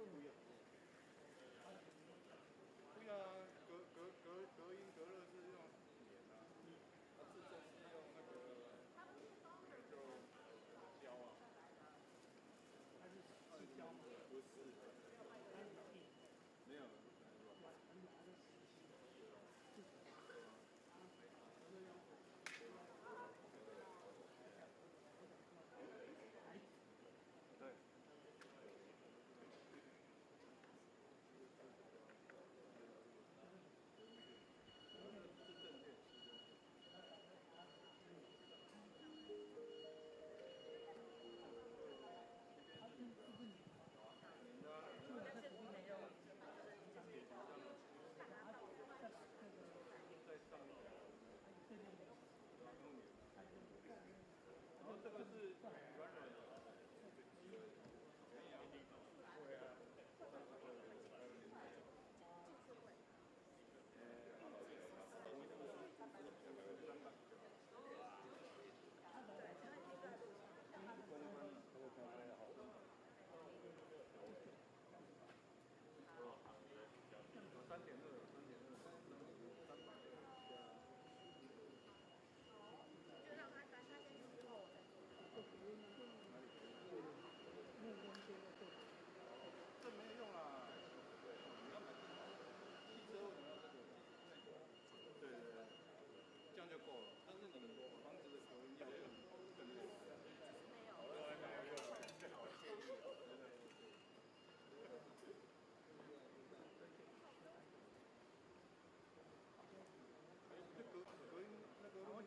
对啊，隔音隔热是用棉啊，制作是用那个就胶啊。它是细胶吗？不是，它是硬。没有。很软的细对。然后这个是软软的，对啊。就让它下去之后，这没有用啦，你要买汽车为什么要这个？对，这样就够了。但是你房子的隔音要更多。没有。好建议哦。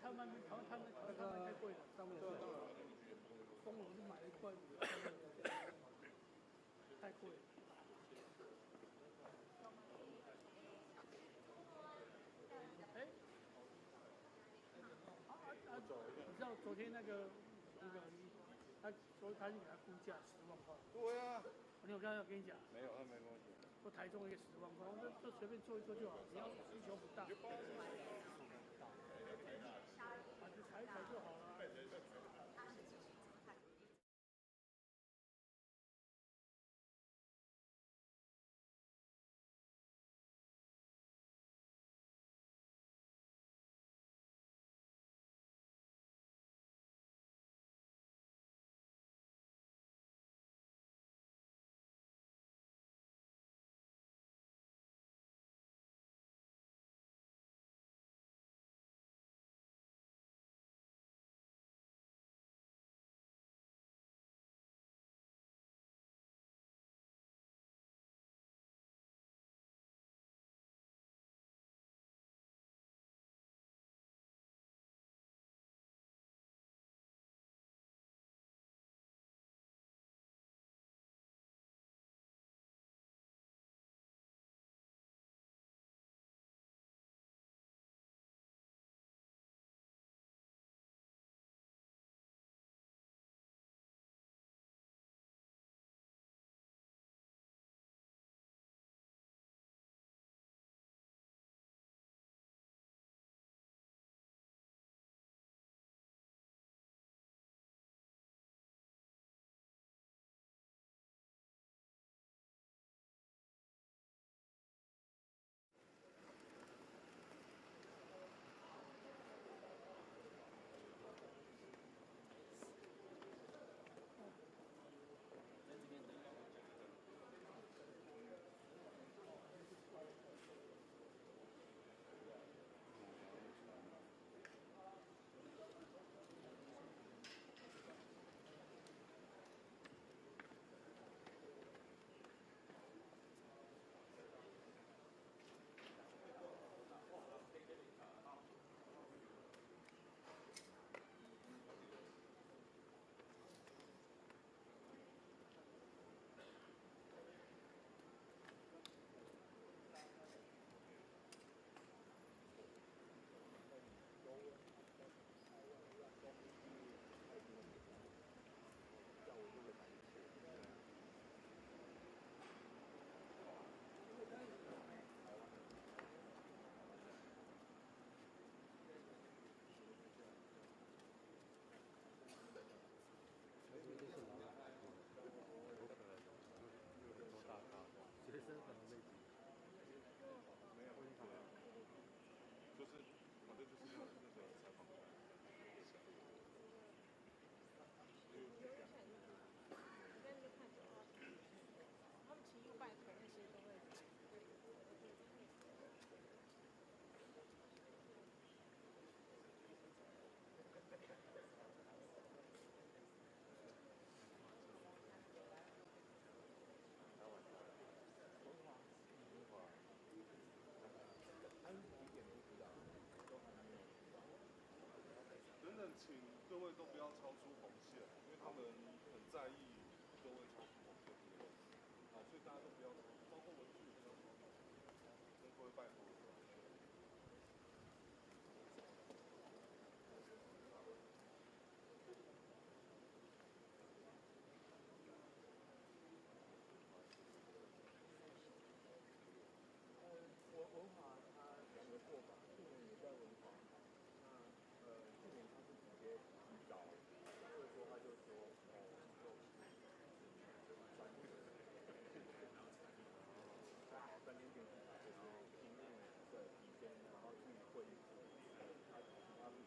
他们太贵了，上面风我是买了1块5，太贵了。哎，你知道昨天那个他说他去给他估价10万块。对啊。你有刚才跟你讲？没有，他没跟我讲。说台中一个10万块，我说就随便做一做就好，你要需求不大。就踩一踩就好了。就是反正就是那个采访的。他们骑右拜头那些都会。等等，请各位都不要超出红线，因为他们很在意各位超出红线。好，所以大家都不要超出，包括文具也不要超出，跟各位拜托。文华他两个做法，去年也在文华，那去年他是直接提早，所以说他就说3年前就是因为对以前，然后去会议室，他是他是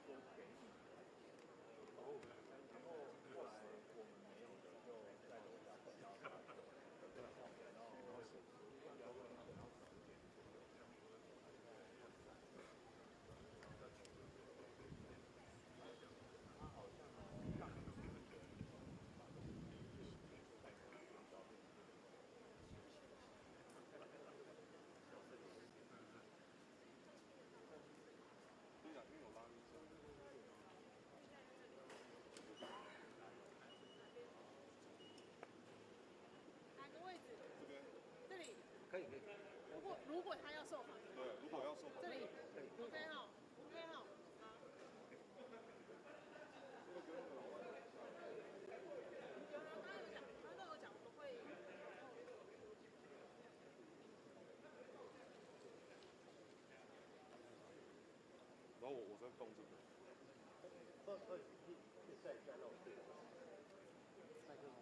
说给你，然后后来我们没有的就在楼下等到他。哪个位置？这边这里。可以。如果他要受访。对，如果要受访。这里。OK 哈，OK 哈。然后我在动这个。再让我对。麦克风。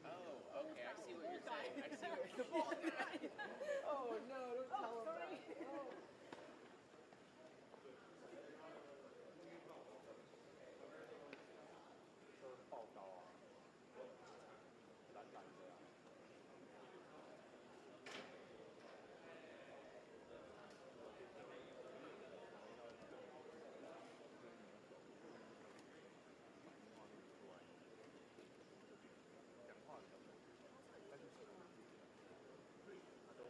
Oh, okay. I see what you're saying. I see what you're saying. Oh no! Don't tell him that. Oh. 报道啊，蓝蓝的啊。讲话的，但是他都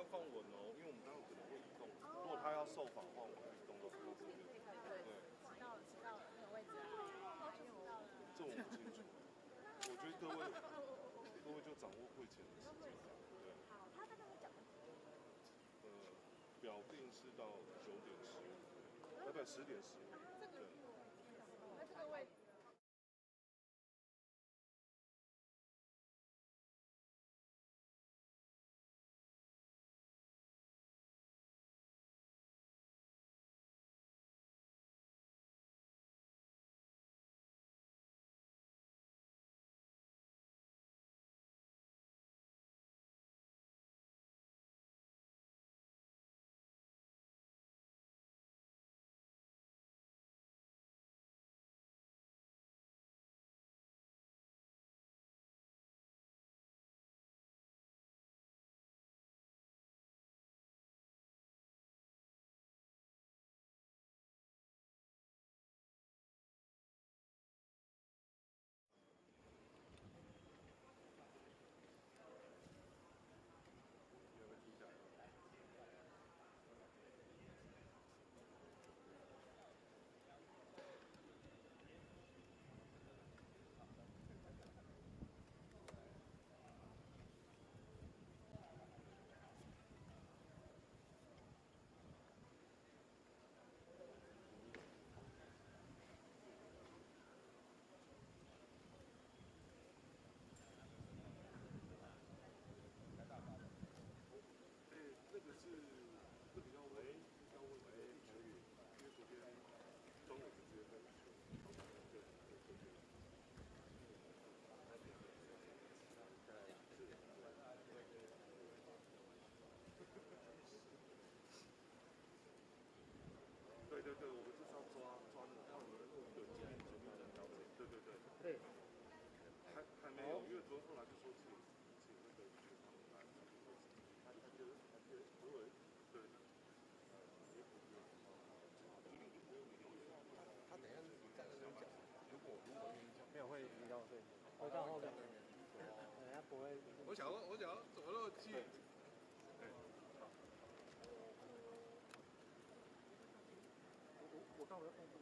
要放稳哦，因为我们待会可能会移动。如果他要受访的话，我们移动到这边。对，知道了，那个位置啊，这我不清楚。我觉得各位就掌握会前的时间。对。好，他大概会讲表定是到9点15，不10点15。对。那这个位置。对，我们就是要抓那个，让我们的对，还没有，因为昨天后来就说请那个学长来，他觉得对，他等一下在那边讲，如果没有会比较对，会到后面，他不会。我想怎么那么近？我刚才放直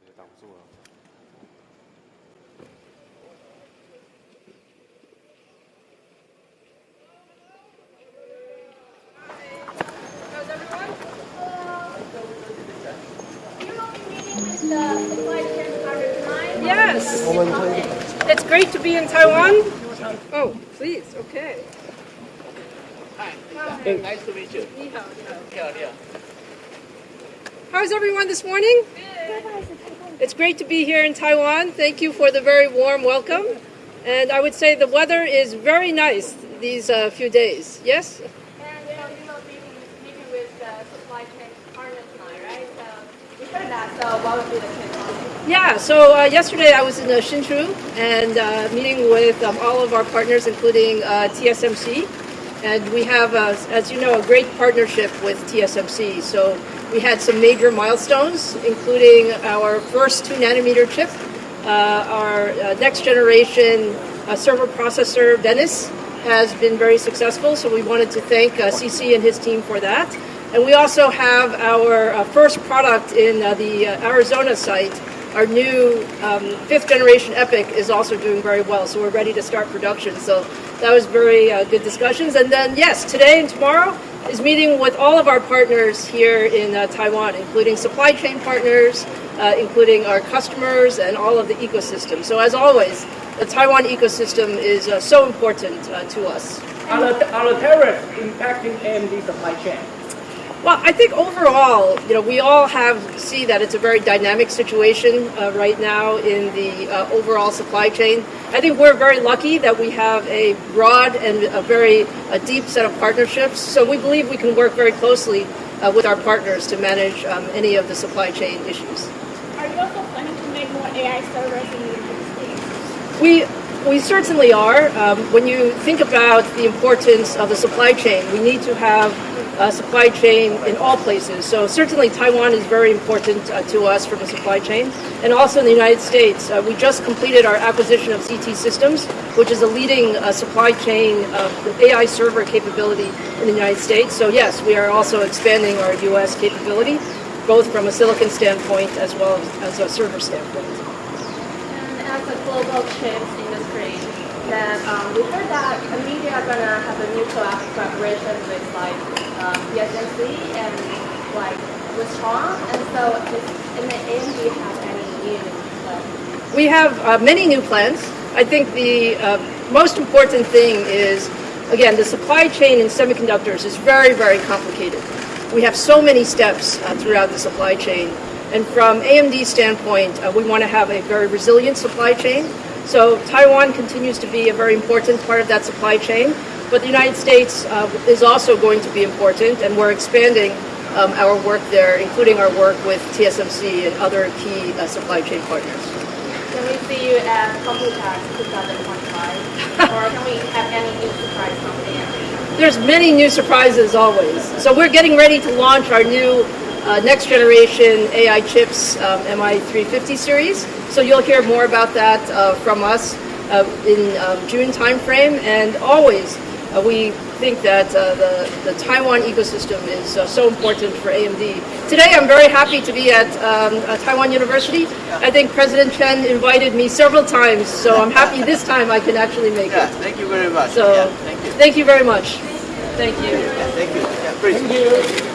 接挡不住了。How's everyone? You will be meeting with the supply chain partner tonight. Yes. It's great to be in Taiwan. Oh, please. Okay. Hi. Nice to meet you. 你好。 How's everyone this morning? It's great to be here in Taiwan. Thank you for the very warm welcome. And I would say the weather is very nice these few days. Yes? And you will be meeting with the supply chain partner tonight, right? So you heard that. So what would be the case? Yeah, so yesterday I was in Hsinchu and meeting with all of our partners, including TSMC. And we have, as you know, a great partnership with TSMC. So we had some major milestones, including our first 2-nanometer chip, our next generation server processor, Venice, has been very successful. So we wanted to thank CC and his team for that. And we also have our first product in the Arizona site. Our new 5th generation EPIC is also doing very well. So we're ready to start production. So that was very good discussions. And then, yes, today and tomorrow is meeting with all of our partners here in Taiwan, including supply chain partners, including our customers and all of the ecosystem. So as always, the Taiwan ecosystem is so important to us. Are the tariffs impacting AMD supply chain? Well, I think overall, we all see that it's a very dynamic situation right now in the overall supply chain. I think we're very lucky that we have a broad and a very deep set of partnerships. So we believe we can work very closely with our partners to manage any of the supply chain issues. Are you also planning to make more AI servers in the United States? We certainly are. When you think about the importance of the supply chain, we need to have supply chain in all places. So certainly Taiwan is very important to us from the supply chain. And also in the United States, we just completed our acquisition of CT Systems, which is a leading supply chain AI server capability in the United States. So yes, we are also expanding our US capability, both from a silicon standpoint as well as a server standpoint. And as a global chips industry, then we heard that NVIDIA are gonna have a new collaboration with like TSMC and like with Tron. And so, in the AMD have any new plans? We have many new plans. I think the most important thing is, again, the supply chain in semiconductors is very, very complicated. We have so many steps throughout the supply chain. And from AMD's standpoint, we want to have a very resilient supply chain. So Taiwan continues to be a very important part of that supply chain. But the United States is also going to be important, and we're expanding our work there, including our work with TSMC and other key supply chain partners. Can we see you at Computex 2025? Or can we have any new surprise from AMD? There's many new surprises always. So we're getting ready to launch our new next generation AI chips MI350 series. So you'll hear more about that from us in June timeframe. And always, we think that the Taiwan ecosystem is so important for AMD. Today, I'm very happy to be at Taiwan University. I think President Chen invited me several times, so I'm happy this time I can actually make it. Thank you very much. So, thank you very much. Thank you. Thank you. Thank you.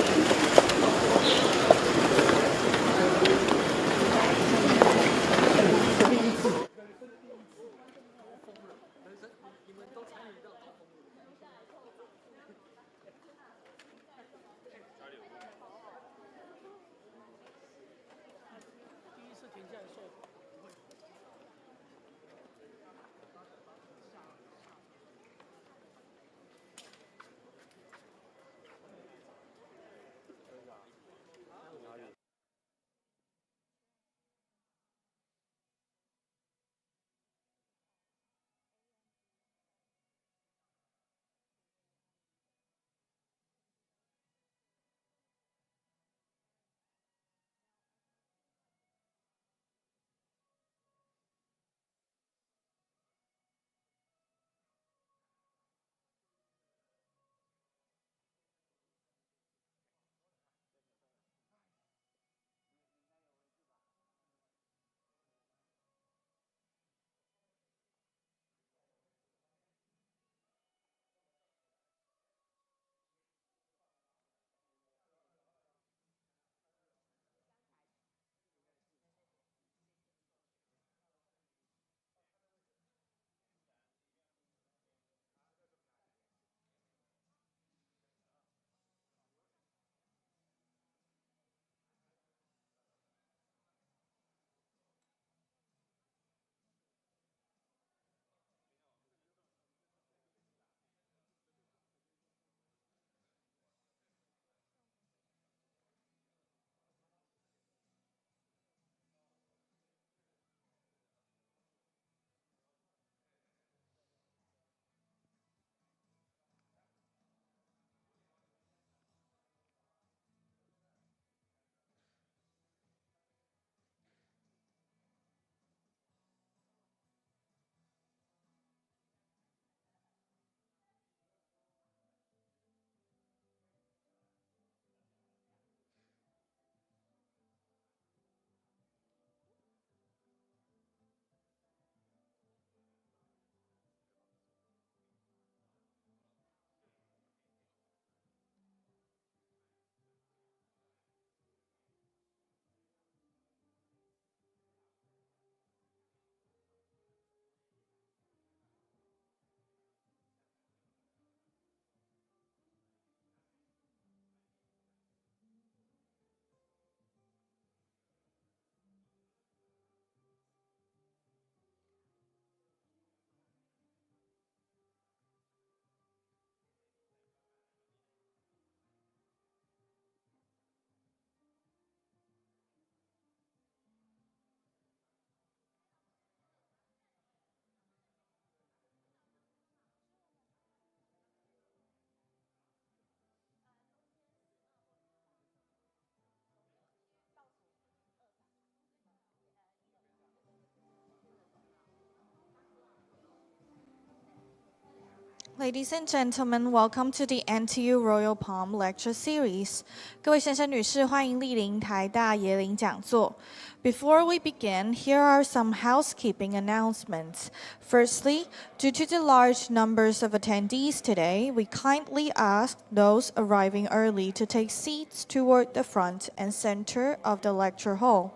Ladies and gentlemen, welcome to the NTU Royal Palm Lecture Series. 各位先生女士，欢迎莅临台大椰林讲座。Before we begin, here are some housekeeping announcements. Firstly, due to the large numbers of attendees today, we kindly ask those arriving early to take seats toward the front and center of the lecture hall.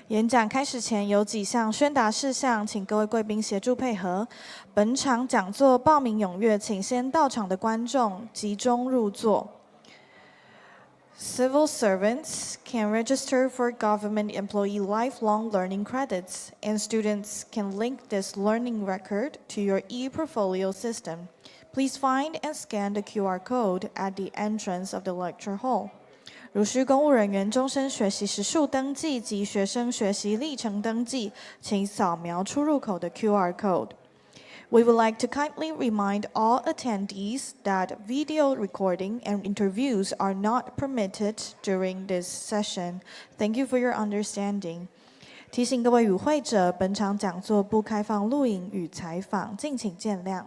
演讲开始前有几项宣达事项，请各位贵宾协助配合。本场讲座报名踊跃，请先到场的观众集中入座。Civil servants can register for government employee lifelong learning credits, and students can link this learning record to your e-portfolio system. Please find and scan the QR code at the entrance of the lecture hall. 如需公务人员终身学习时数登记及学生学习历程登记，请扫描出入口的 QR code. We would like to kindly remind all attendees that video recording and interviews are not permitted during this session. Thank you for your understanding. 提醒各位与会者，本场讲座不开放录影与采访，敬请见谅。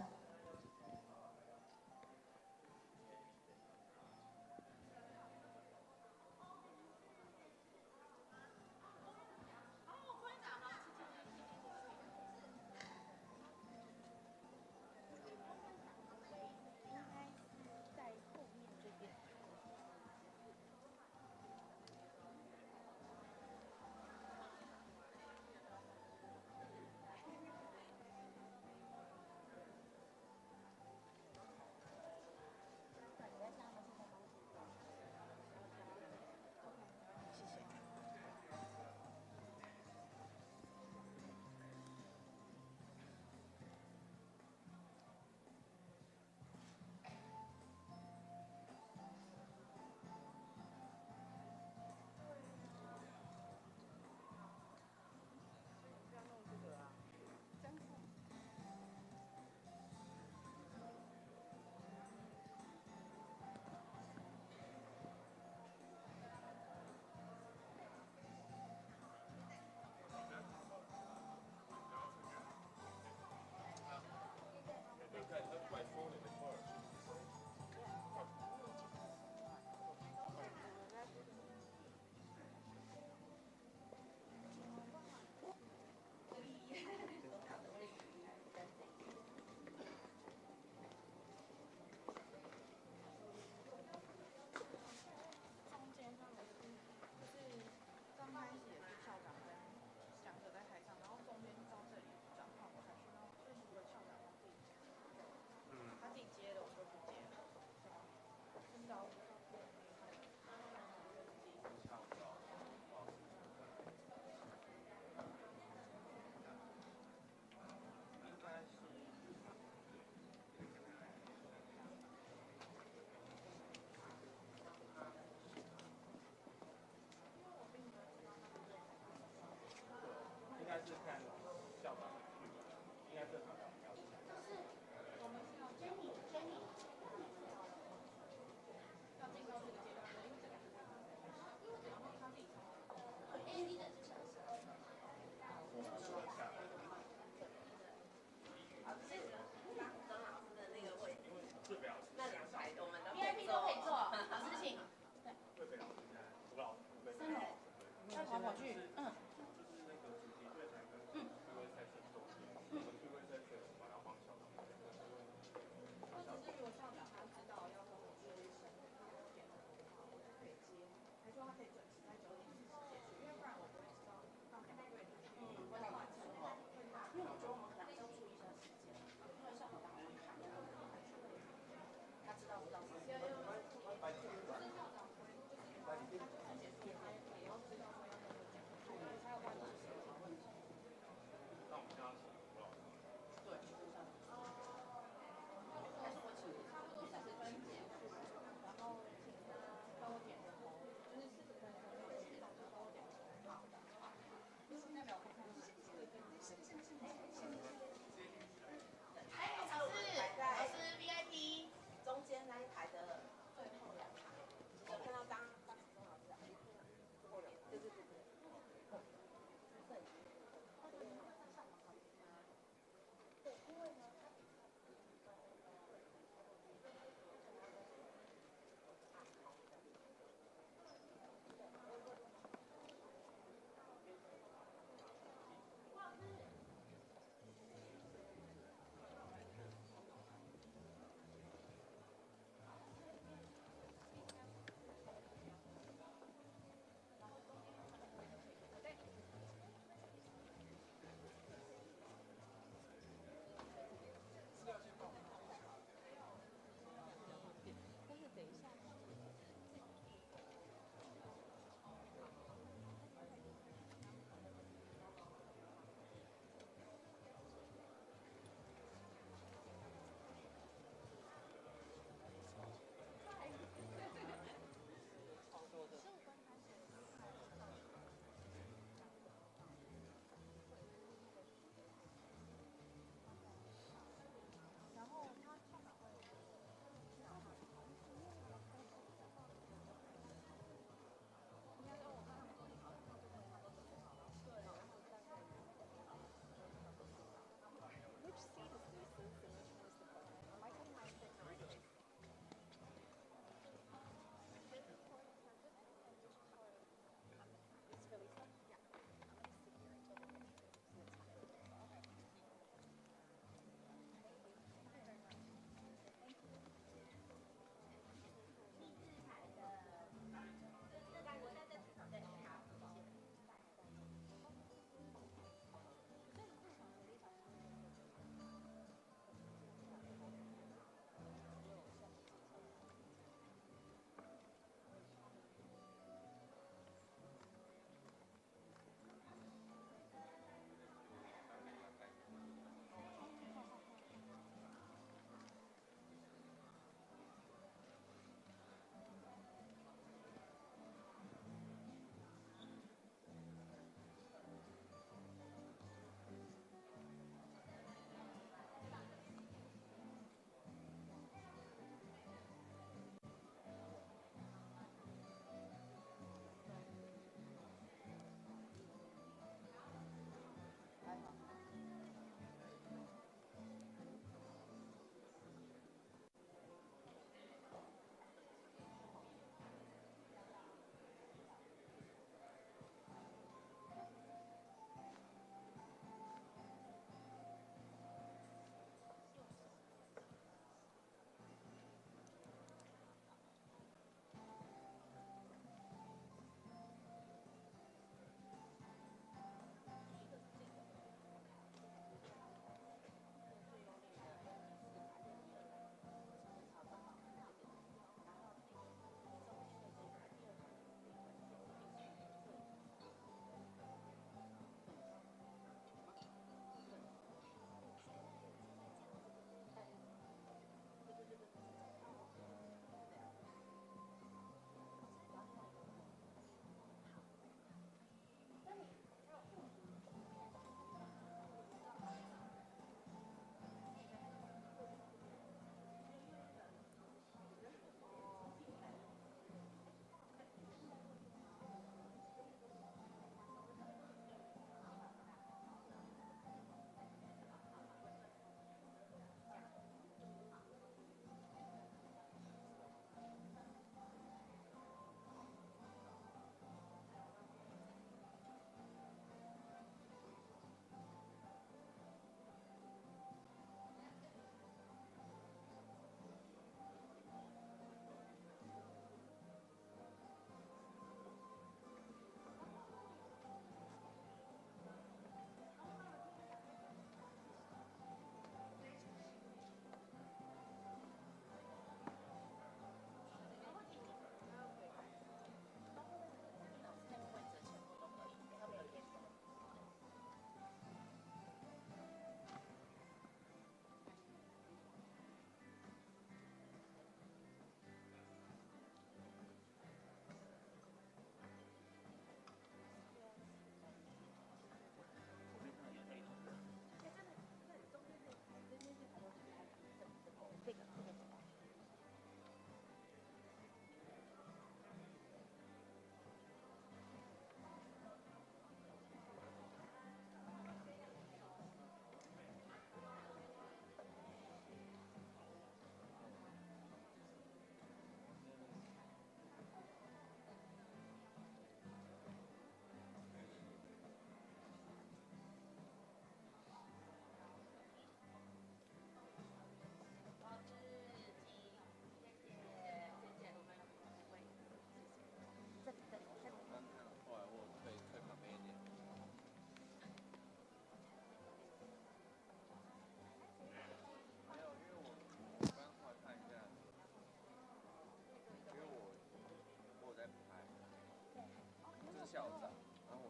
校长，然后我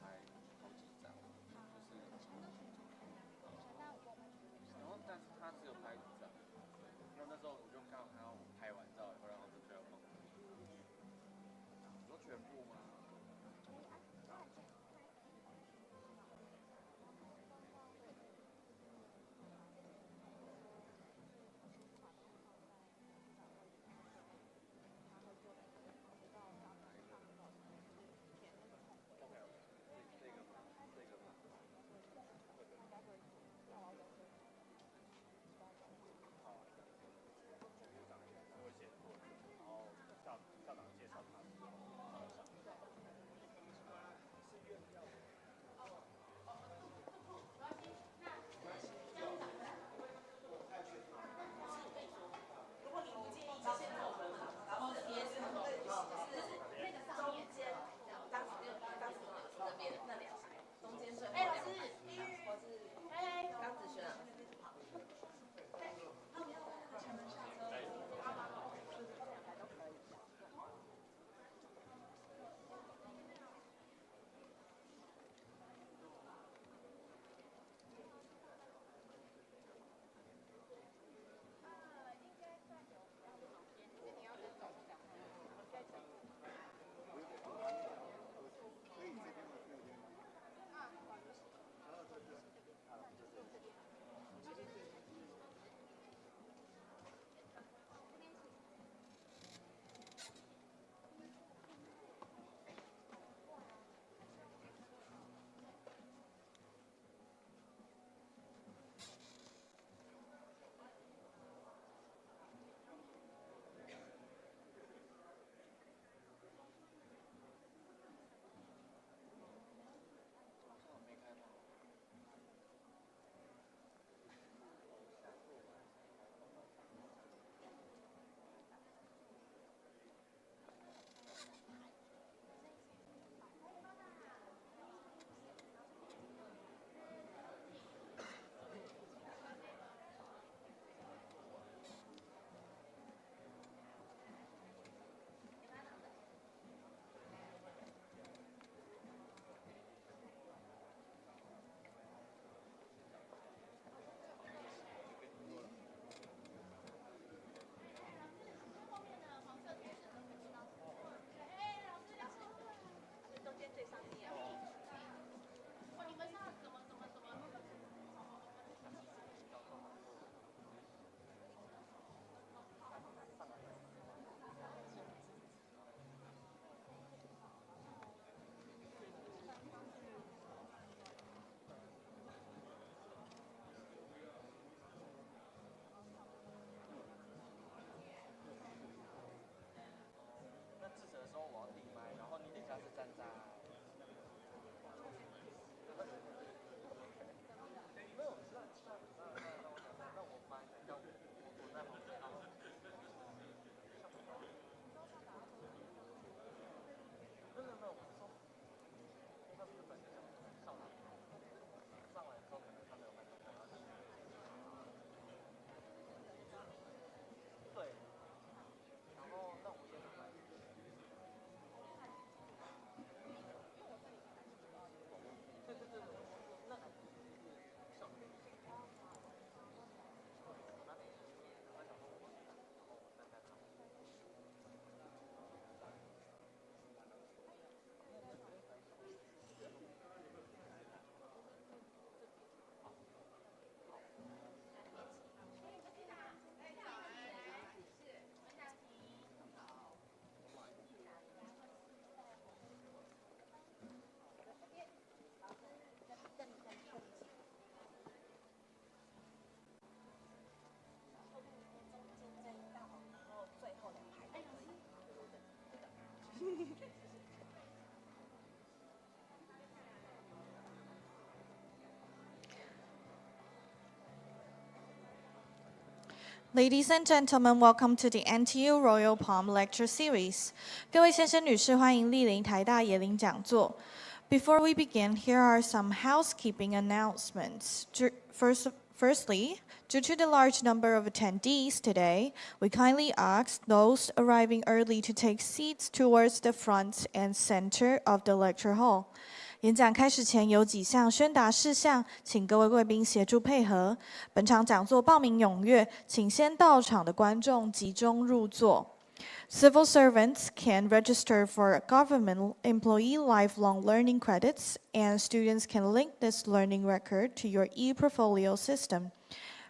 拍好几张，就是然后但是他只有拍1张，那时候我就刚好看到我拍完照以后，然后就觉得你说全部吗？Ladies and gentlemen, welcome to the NTU Royal Palm Lecture Series. 各位先生女士，欢迎莅临台大野林讲座。Before we begin, here are some housekeeping announcements. First Firstly, due to the large number of attendees today, we kindly ask those arriving early to take seats towards the front and center of the lecture hall. 演讲开始前有几项宣达事项，请各位贵宾协助配合。本场讲座报名踊跃，请先到场的观众集中入座。Civil servants can register for government employee lifelong learning credits, and students can link this learning record to your e-portfolio system.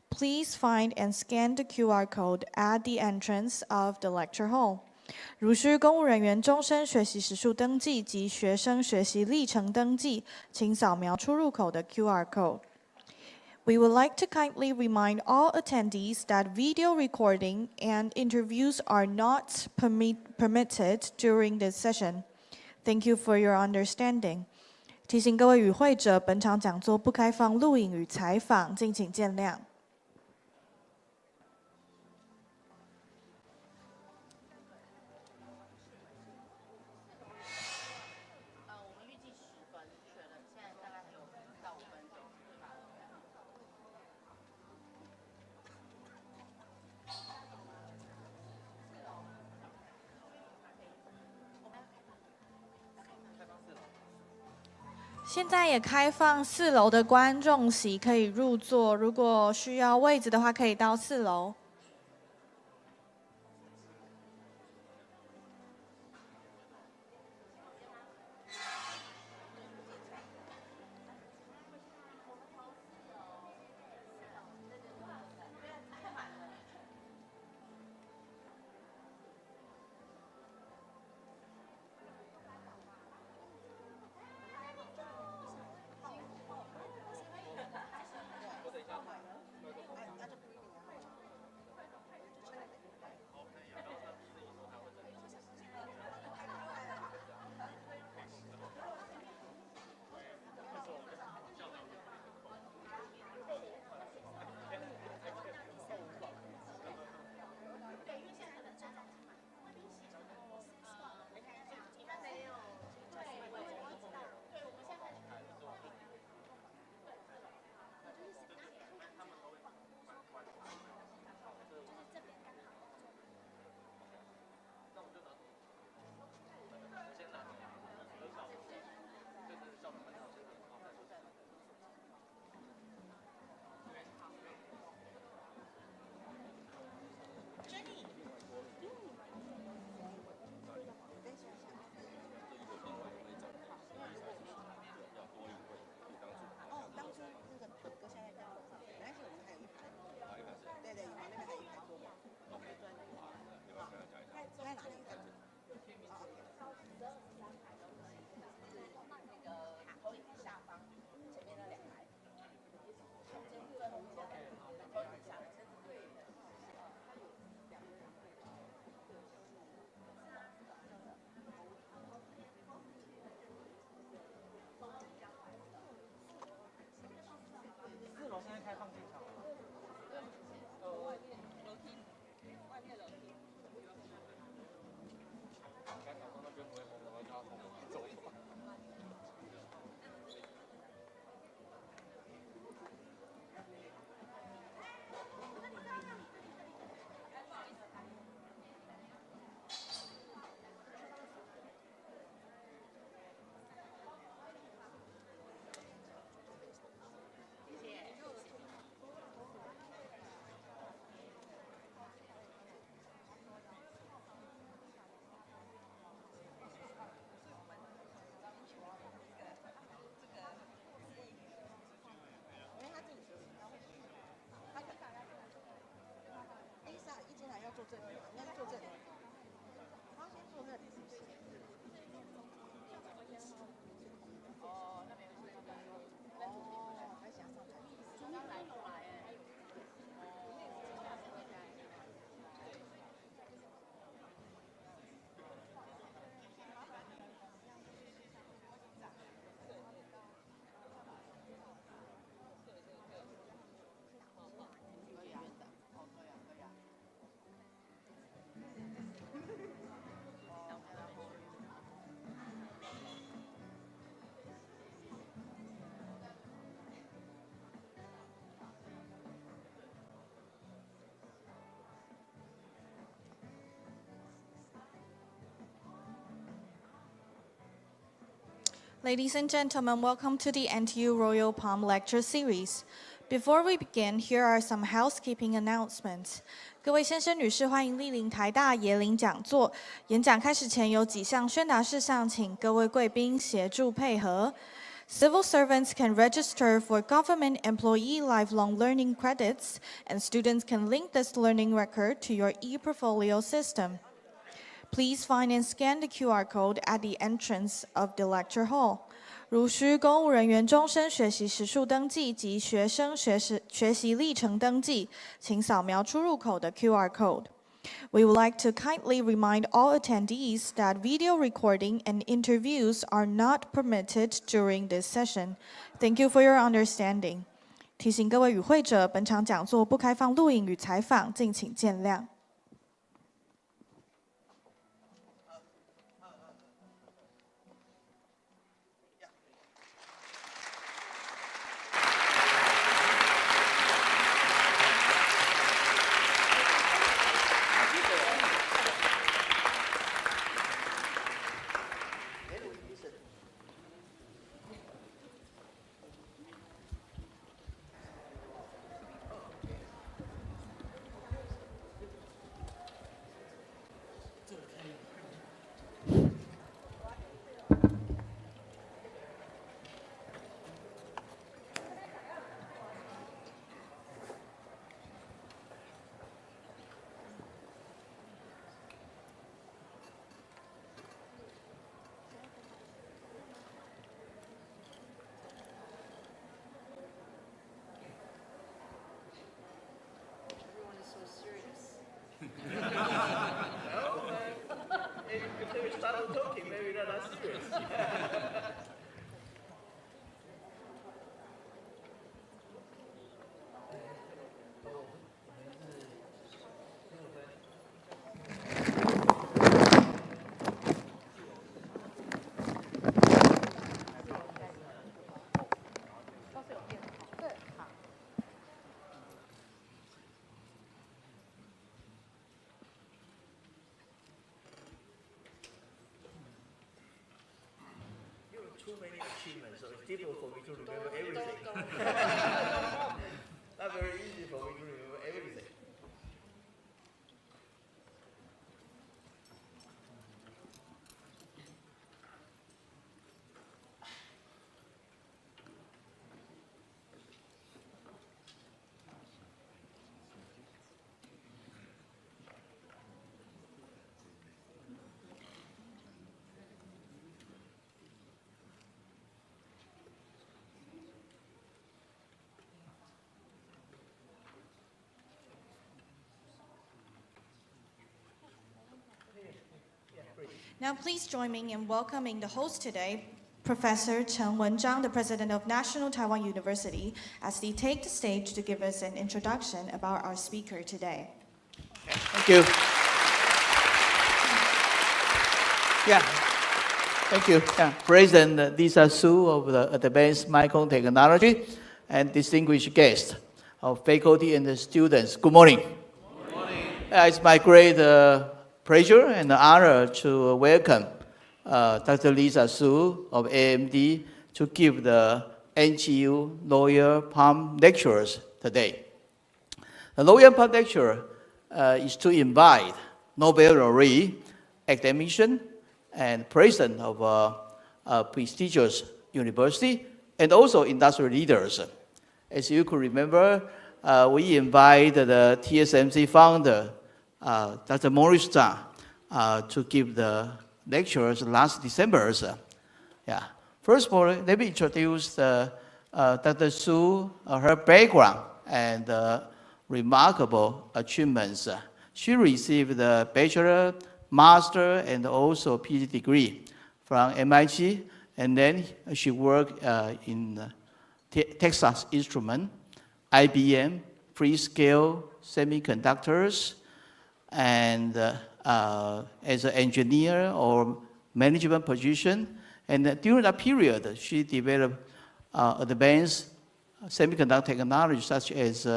Please find and scan the QR code at the entrance of the lecture hall. 如需公务人员终身学习时数登记及学生学习历程登记，请扫描出入口的 QR code.We would like to kindly remind all attendees that video recording and interviews are not permitted during this session. Thank you for your understanding. 提醒各位与会者，本场讲座不开放录影与采访，敬请见谅。现在也开放4楼的观众席可以入座，如果需要位置的话，可以到4楼。Ladies and gentlemen, welcome to the NTU Royal Palm Lecture Series. Before we begin, here are some housekeeping announcements. 各位先生、女士，欢迎莅临台大椰林讲座。演讲开始前有几项宣达事项，请各位贵宾协助配合。Civil servants can register for government employee lifelong learning credits, and students can link this learning record to your e-portfolio system. Please find and scan the QR code at the entrance of the lecture hall. 如需公务人员终身学习时数登记及学生学习历程登记，请扫描出入口的 QR code. We would like to kindly remind all attendees that video recording and interviews are not permitted during this session. Thank you for your understanding. 提醒各位与会者，本场讲座不开放录影与采访，敬请见谅。Too many achievements, so it's difficult for me to remember everything. Not very easy for me to remember everything. Now please join me in welcoming the host today, Professor Chen Wenzhang, the President of National Taiwan University, as they take the stage to give us an introduction about our speaker today. Thank you. Yeah. Thank you. Yeah. President Lisa Su of the Advanced Micron Technology and distinguished guests of faculty and the students. Good morning. Good morning. It's my great pleasure and honor to welcome Dr. Lisa Su of AMD to give the NTU Royal Palm Lectures today. The Royal Palm Lecture is to invite Nobel laureate, academician, and president of a prestigious university, and also industry leaders. As you could remember, we invited the TSMC founder, Dr. Morris Zhang, to give the lectures last December. Yeah. First of all, let me introduce Dr. Su, her background and remarkable achievements. She received a bachelor, master, and also PhD degree from MIT, and then she worked in Texas Instruments, IBM, Freescale Semiconductors, and as an engineer or management position. And during that period, she developed advanced semiconductor technology such as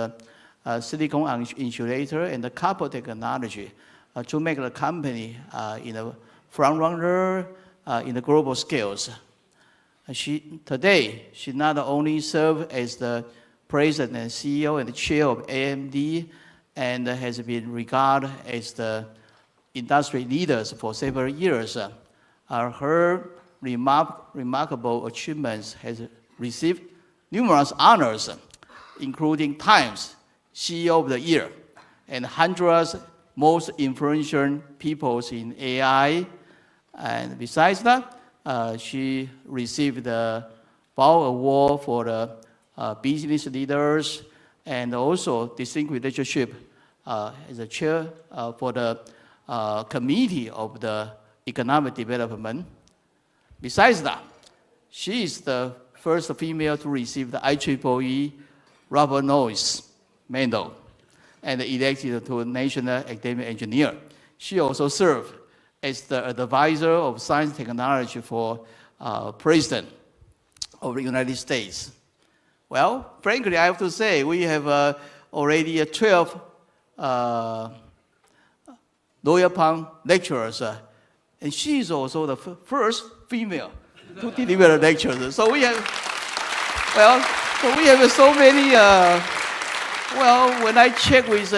silicon insulator and the copper technology to make the company in a front runner in the global scales. Today, she not only serves as the president and CEO and the chair of AMD, and has been regarded as the industry leaders for several years. Her remarkable achievements has received numerous honors, including Times CEO of the Year and hundreds most influential people in AI. And besides that, she received the Bow Award for the business leaders, and also distinguished leadership as a chair for the Committee of the Economic Development. Besides that, she is the first female to receive the IEEE Rubber Nose Medal and elected to National Academic Engineer. She also served as the advisor of science and technology for President of the United States. Well, frankly, I have to say, we have already 12 Lawyer Pang lecturers, and she is also the first female to deliver lectures. So we have, so many, when I check with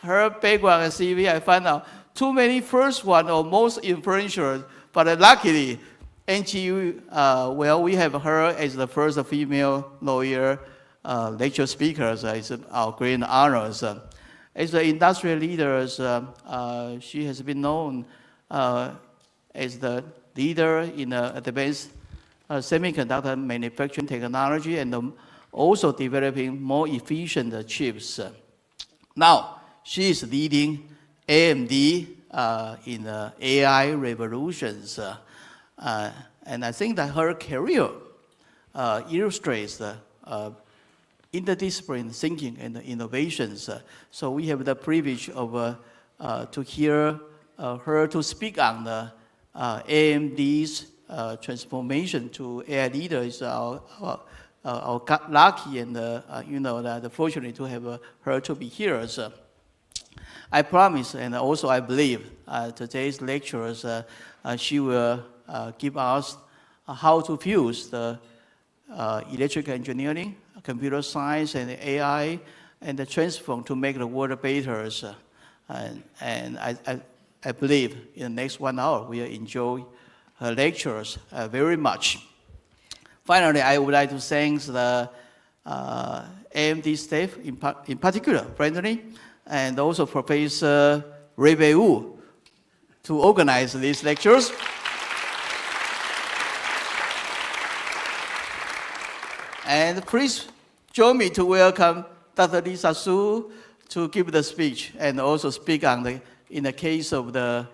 her background and CV, I found out too many first one or most influential, but luckily, NTU, we have her as the first female lawyer lecture speaker. It's our great honors. As the industry leaders, she has been known as the leader in advanced semiconductor manufacturing technology and also developing more efficient chips. Now, she is leading AMD in AI revolutions. And I think that her career illustrates the interdisciplinary thinking and innovations. So we have the privilege of to hear her to speak on the AMD's transformation to AI leaders. Our lucky and the fortunate to have her to be here. So I promise, and also I believe today's lectures she will give us how to fuse the electrical engineering, computer science, and AI, and transform to make the world better. And I believe in the next 1 hour we will enjoy her lectures very much. Finally, I would like to thank the AMD staff, in particular, Brandon, and also Professor Rebe Wu, to organize these lectures. And please join me to welcome Dr. Lisa Su to give the speech and also speak on in the case of the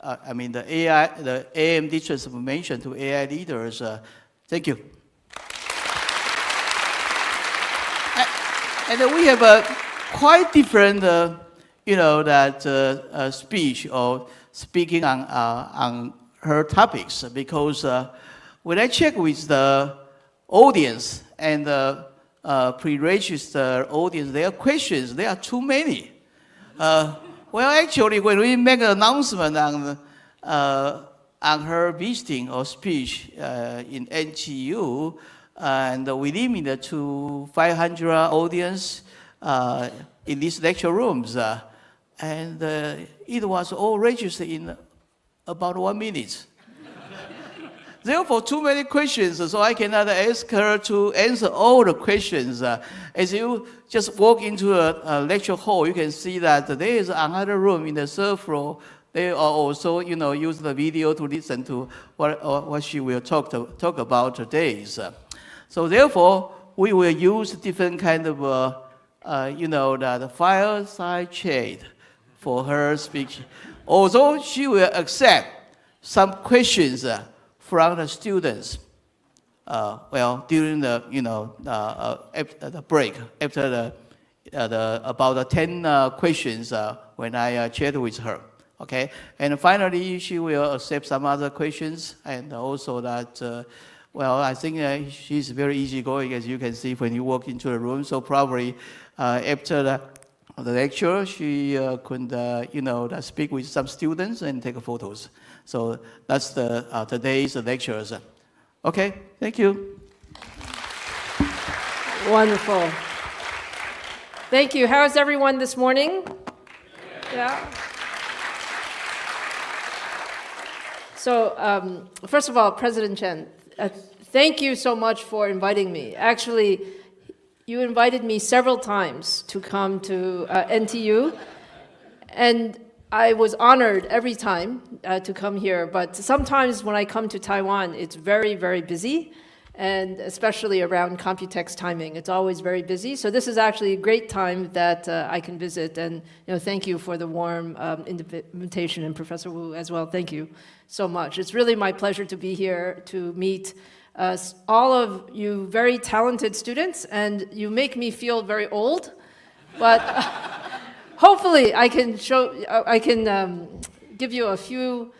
AI, the AMD transformation to AI leaders. Thank you. And we have a quite different, speech or speaking on her topics, because when I check with the audience and the pre-registered audience, their questions, there are too many. Actually, when we make an announcement on her visiting or speech in NTU, and we limited to 500 audience in these lecture rooms, and it was all registered in about 1 minute. Therefore, too many questions, so I cannot ask her to answer all the questions. As you just walk into a lecture hall, you can see that there is another room in the third floor. They are also, use the video to listen to what she will talk about today. So therefore, we will use different kind of, the fireside chat for her speech. Although she will accept some questions from the students, during the the break, after about the 10 questions when I chat with her. Okay, and finally she will accept some other questions, and also that I think she's very easygoing, as you can see when you walk into the room. So probably after the lecture, she could speak with some students and take photos. So that's today's lectures. Okay, thank you. Wonderful. Thank you. How is everyone this morning? Yeah. So, first of all, President Chen, thank you so much for inviting me. Actually, you invited me several times to come to NTU, and I was honored every time to come here, but sometimes when I come to Taiwan, it's very, very busy, and especially around Computex timing, it's always very busy. So this is actually a great time that I can visit, and thank you for the warm invitation, and Professor Wu as well. Thank you so much. It's really my pleasure to be here to meet all of you very talented students, and you make me feel very old, but hopefully I can give you a few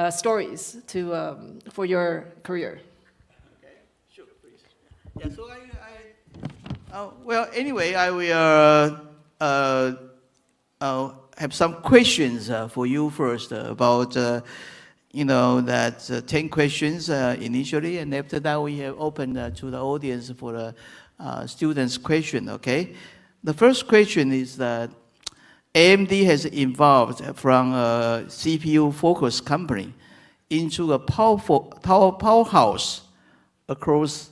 stories for your career. Okay, sure, please. Yeah, so well, anyway, I will have some questions for you first about that 10 questions initially, and after that we have opened to the audience for the students' question, okay? The first question is that AMD has evolved from a CPU-focused company into a powerhouse across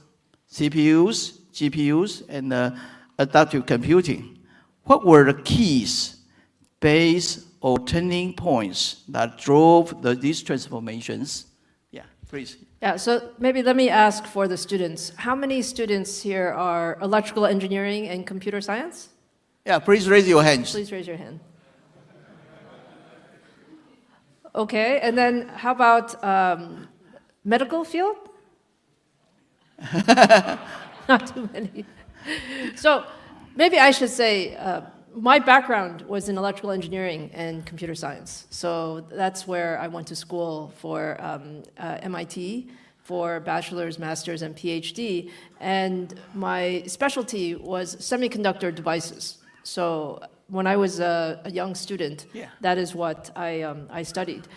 CPUs, GPUs, and adaptive computing. What were the keys, base, or turning points that drove these transformations? Yeah, please. Yeah, so maybe let me ask for the students. How many students here are electrical engineering and computer science? Yeah, please raise your hands. Please raise your hand. Okay, and then how about medical field? Not too many. So maybe I should say, my background was in electrical engineering and computer science. So that's where I went to school for MIT for bachelor's, master's, and PhD. And my specialty was semiconductor devices. So when I was a young student, that is what I studied.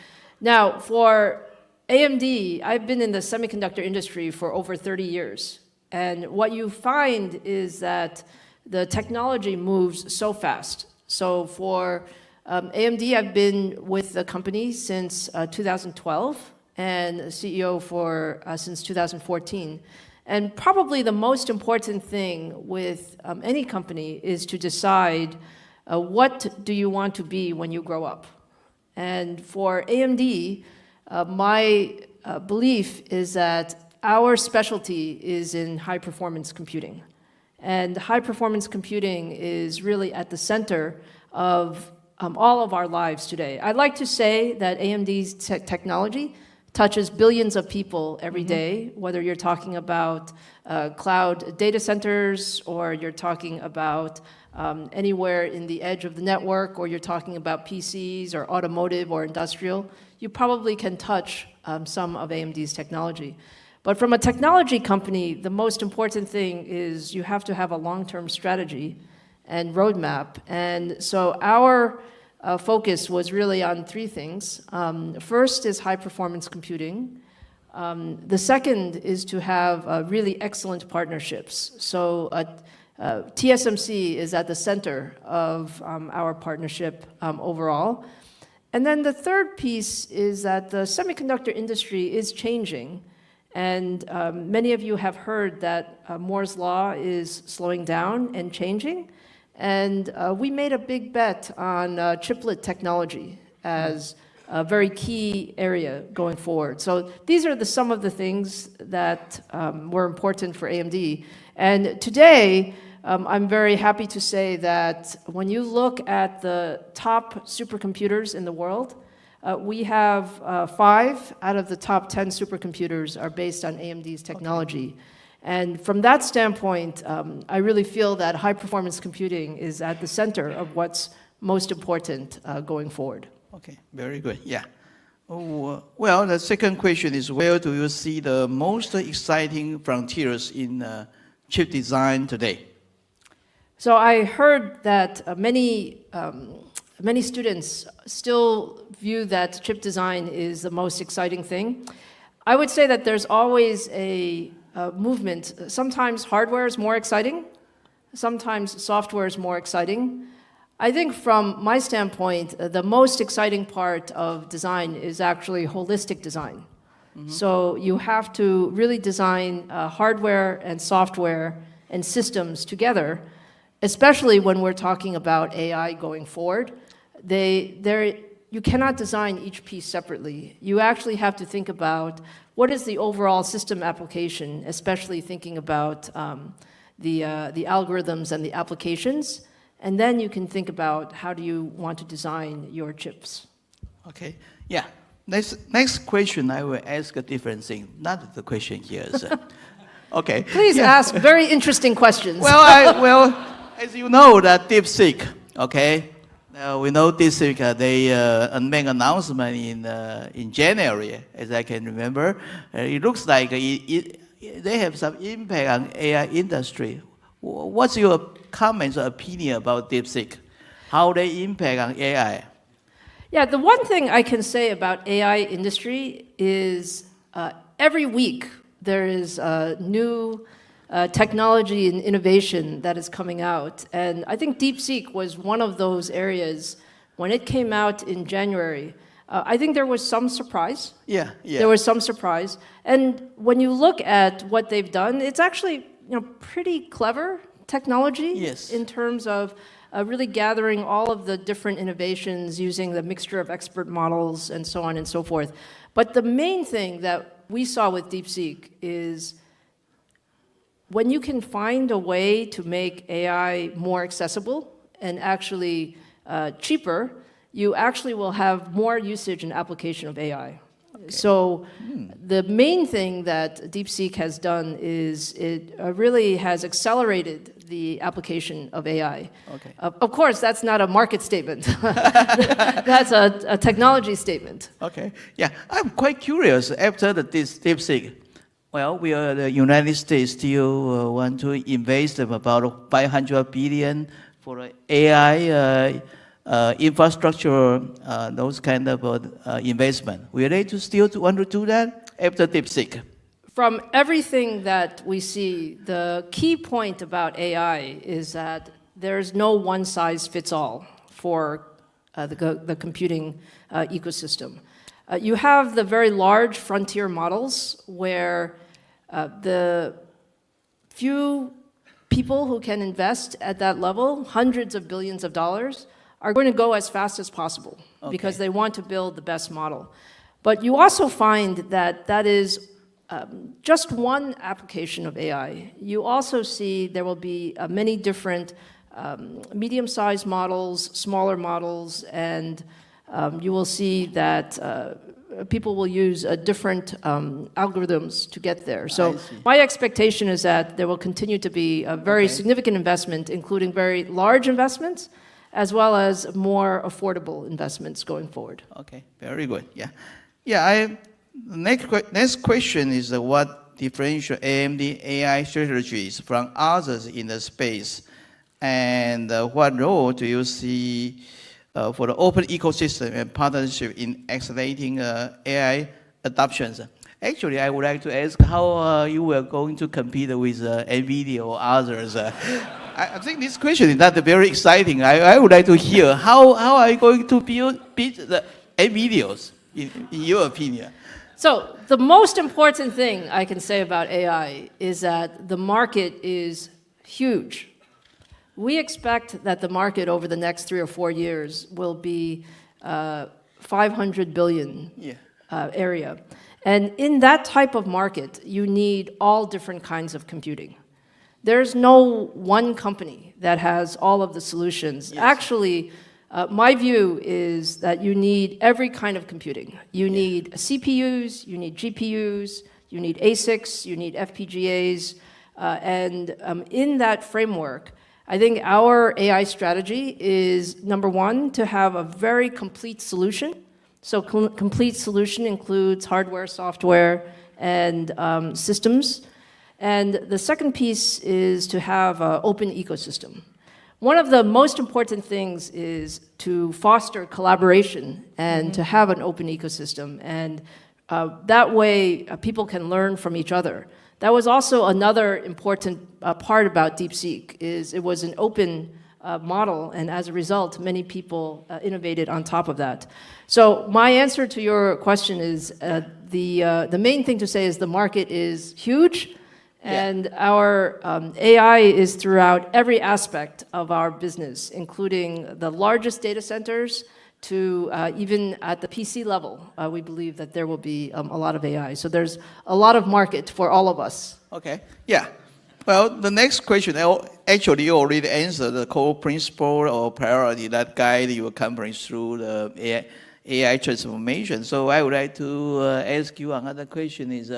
Now, for AMD, I've been in the semiconductor industry for over 30 years. And what you find is that the technology moves so fast. So for AMD, I've been with the company since 2012 and CEO since 2014. And probably the most important thing with any company is to decide what do you want to be when you grow up. And for AMD, my belief is that our specialty is in high-performance computing. And high-performance computing is really at the center of all of our lives today. I'd like to say that AMD's technology touches billions of people every day, whether you're talking about cloud data centers, or you're talking about anywhere in the edge of the network, or you're talking about PCs or automotive or industrial. You probably can touch some of AMD's technology. But from a technology company, the most important thing is you have to have a long-term strategy and roadmap. And so our focus was really on three things. First is high-performance computing. The second is to have really excellent partnerships. So TSMC is at the center of our partnership overall. And then the third piece is that the semiconductor industry is changing. And many of you have heard that Moore's Law is slowing down and changing. And we made a big bet on chiplet technology as a very key area going forward. So these are some of the things that were important for AMD. And today, I'm very happy to say that when you look at the top supercomputers in the world, we have 5 out of the top 10 supercomputers are based on AMD's technology. And from that standpoint, I really feel that high-performance computing is at the center of what's most important going forward. Okay, very good. Yeah. Well, the second question is, where do you see the most exciting frontiers in chip design today? So I heard that many students still view that chip design is the most exciting thing. I would say that there's always a movement. Sometimes hardware is more exciting. Sometimes software is more exciting. I think from my standpoint, the most exciting part of design is actually holistic design. So you have to really design hardware and software and systems together, especially when we're talking about AI going forward. You cannot design each piece separately. You actually have to think about what is the overall system application, especially thinking about the algorithms and the applications. And then you can think about how do you want to design your chips. Okay, yeah. Next question, I will ask a different thing. Not the question here. Okay. Please ask very interesting questions. Well, as you know, that DeepSeek, okay? We know DeepSeek, they made an announcement in January, as I can remember. It looks like they have some impact on AI industry. What's your comments or opinion about DeepSeek? How they impact on AI? Yeah, the one thing I can say about AI industry is every week there is new technology and innovation that is coming out. And I think DeepSeek was one of those areas. When it came out in January, I think there was some surprise. Yeah. There was some surprise. And when you look at what they've done, it's actually pretty clever technology. Yes. In terms of really gathering all of the different innovations using the mixture of expert models and so on and so forth. But the main thing that we saw with DeepSeek is when you can find a way to make AI more accessible and actually cheaper, you actually will have more usage and application of AI. Okay. So the main thing that DeepSeek has done is it really has accelerated the application of AI. Okay. Of course, that's not a market statement. That's a technology statement. Okay. Yeah, I'm quite curious after this DeepSeek. Well, we are the United States still want to invest about $500 billion for AI infrastructure, those kind of investment. Will they still want to do that after DeepSeek? From everything that we see, the key point about AI is that there's no one size fits all for the computing ecosystem. You have the very large frontier models where the few people who can invest at that level, hundreds of billions of dollars, are going to go as fast as possible because they want to build the best model. But you also find that that is just one application of AI. You also see there will be many different medium-sized models, smaller models, and you will see that people will use different algorithms to get there. So my expectation is that there will continue to be a very significant investment, including very large investments, as well as more affordable investments going forward. Okay, very good. Yeah. Next question is what differentiates AMD AI strategies from others in the space, and what role do you see for the open ecosystem and partnership in accelerating AI adoptions? Actually, I would like to ask how you were going to compete with NVIDIA or others. I think this question is not very exciting. I would like to hear how are you going to beat the NVIDIAs, in your opinion? So the most important thing I can say about AI is that the market is huge. We expect that the market over the next 3 or 4 years will be 500 billion area. And in that type of market, you need all different kinds of computing. There's no one company that has all of the solutions. Yes. Actually, my view is that you need every kind of computing. You need CPUs, you need GPUs, you need ASICs, you need FPGAs. And in that framework, I think our AI strategy is, number one, to have a very complete solution. So complete solution includes hardware, software, and systems. And the second piece is to have an open ecosystem. One of the most important things is to foster collaboration and to have an open ecosystem. And that way, people can learn from each other. That was also another important part about DeepSeek, is it was an open model, and as a result, many people innovated on top of that. So my answer to your question is the main thing to say is the market is huge, and our AI is throughout every aspect of our business, including the largest data centers to even at the PC level. We believe that there will be a lot of AI. So there's a lot of market for all of us. Okay, yeah. Well, the next question, actually you already answered the core principle or priority that guide your company through the AI transformation. So I would like to ask you another question is,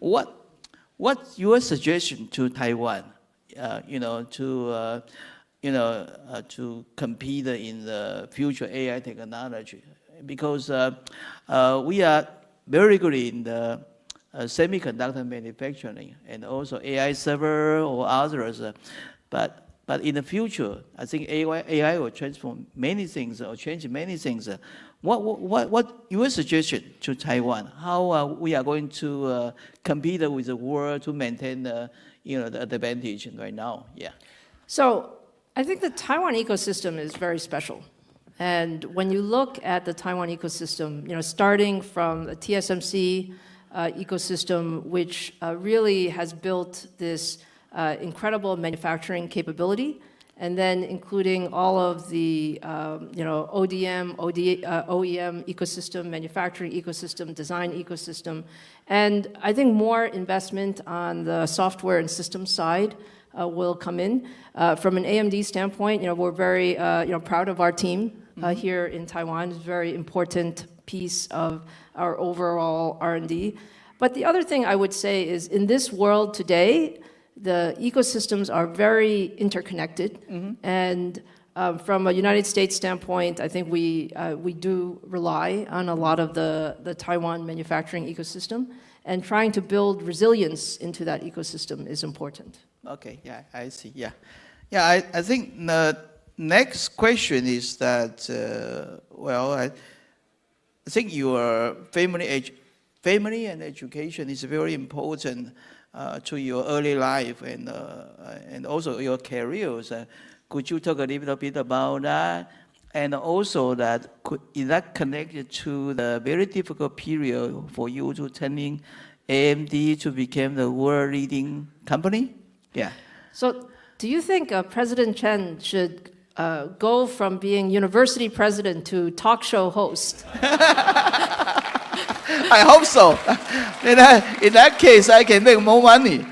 what's your suggestion to Taiwan, to compete in the future AI technology? Because we are very good in the semiconductor manufacturing and also AI server or others, but in the future, I think AI will transform many things or change many things. What your suggestion to Taiwan? How we are going to compete with the world to maintain the advantage right now? Yeah. So I think the Taiwan ecosystem is very special. And when you look at the Taiwan ecosystem, starting from the TSMC ecosystem, which really has built this incredible manufacturing capability, and then including all of the ODM, OEM ecosystem, manufacturing ecosystem, design ecosystem, and I think more investment on the software and system side will come in. From an AMD standpoint, we're very proud of our team here in Taiwan. It's a very important piece of our overall R&D. But the other thing I would say is, in this world today, the ecosystems are very interconnected. And from a United States standpoint, I think we do rely on a lot of the Taiwan manufacturing ecosystem, and trying to build resilience into that ecosystem is important. Okay, yeah, I see, yeah. Yeah, I think the next question is that, I think your family and education is very important to your early life and also your careers. Could you talk a little bit about that? And also is that connected to the very difficult period for you to turning AMD to become the world leading company? Yeah. So do you think President Chen should go from being university president to talk show host? I hope so. In that case, I can make more money.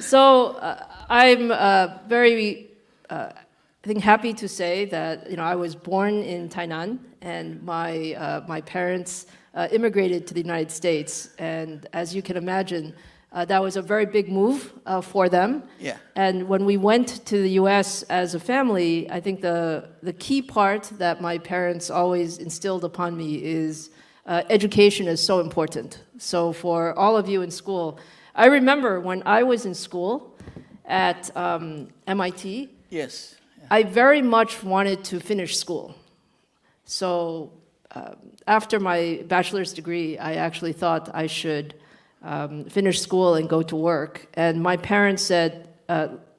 So I'm very, I think, happy to say that I was born in Tainan, and my parents immigrated to the United States, and as you can imagine, that was a very big move for them. Yeah. And when we went to the U.S. as a family, I think the key part that my parents always instilled upon me is education is so important. So for all of you in school, I remember when I was in school at MIT, yes, I very much wanted to finish school. So after my bachelor's degree, I actually thought I should finish school and go to work. And my parents said,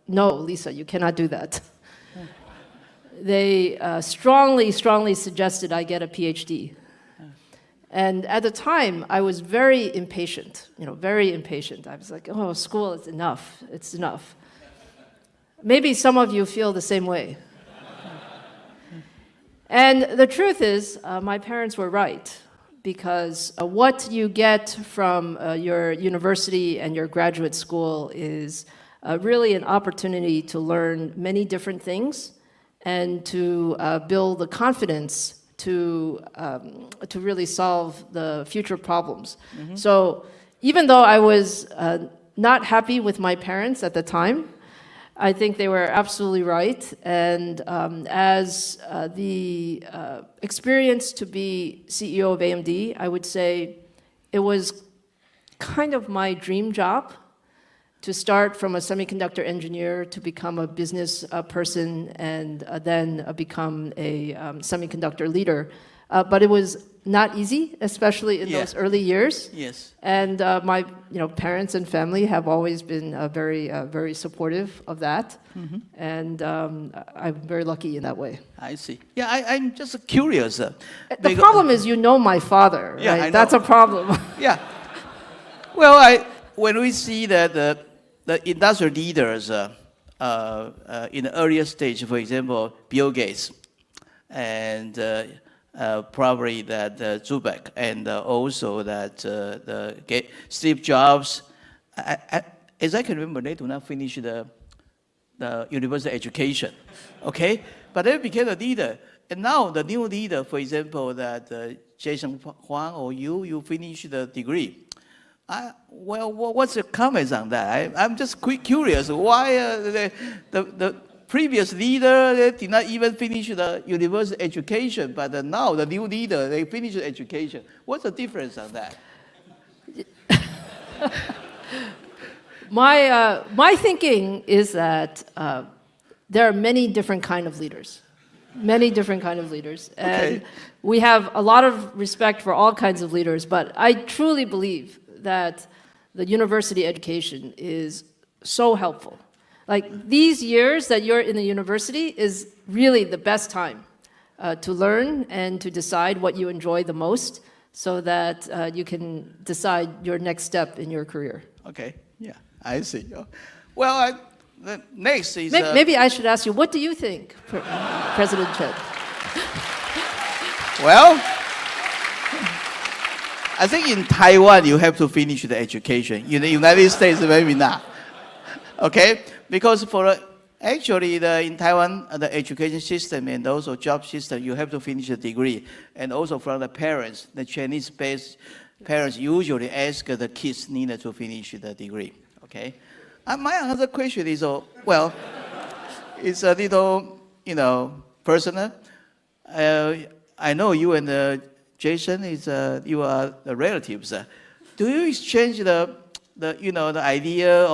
no, Lisa, you cannot do that. They strongly suggested I get a PhD. And at the time, I was very impatient, very impatient. I was like, oh, school is enough, it's enough. Maybe some of you feel the same way. And the truth is, my parents were right, because what you get from your university and your graduate school is really an opportunity to learn many different things and to build the confidence to really solve the future problems. So even though I was not happy with my parents at the time, I think they were absolutely right. And as the experience to be CEO of AMD, I would say it was kind of my dream job to start from a semiconductor engineer to become a business person and then become a semiconductor leader. but it was not easy, especially in those early years. Yes. And my parents and family have always been very supportive of that. And I'm very lucky in that way. I see. Yeah, I'm just curious. The problem is my father, Yeah, right? I know. That's a problem. Yeah. Well, when we see that the industrial leaders in the earlier stage, for example, Bill Gates, and probably that Zubeck, and also that Steve Jobs, as I can remember, they do not finish the university education, okay? But they became a leader. And now the new leader, for example, that Jason Huang or you finish the degree. Well, what's your comments on that? I'm just curious. Why the previous leader they did not even finish the university education, but now the new leader, they finish the education. What's the difference on that? My thinking is that there are many different kind of leaders. Many different kind of leaders. And we have a lot of respect for all kinds of leaders, but I truly believe that the university education is so helpful. Like these years that you're in the university is really the best time to learn and to decide what you enjoy the most so that you can decide your next step in your career. Okay, yeah, I see. Well, the next is... Maybe I should ask you, what do you think, President Chen? Well, I think in Taiwan, you have to finish the education. In the United States, maybe not. Okay? Because actually, in Taiwan, the education system and also job system, you have to finish the degree. And also from the parents, the Chinese-based parents usually ask the kids needed to finish the degree. Okay? My other question is, well, it's a little, personal. I know you and Jason you are the relatives. Do you exchange the idea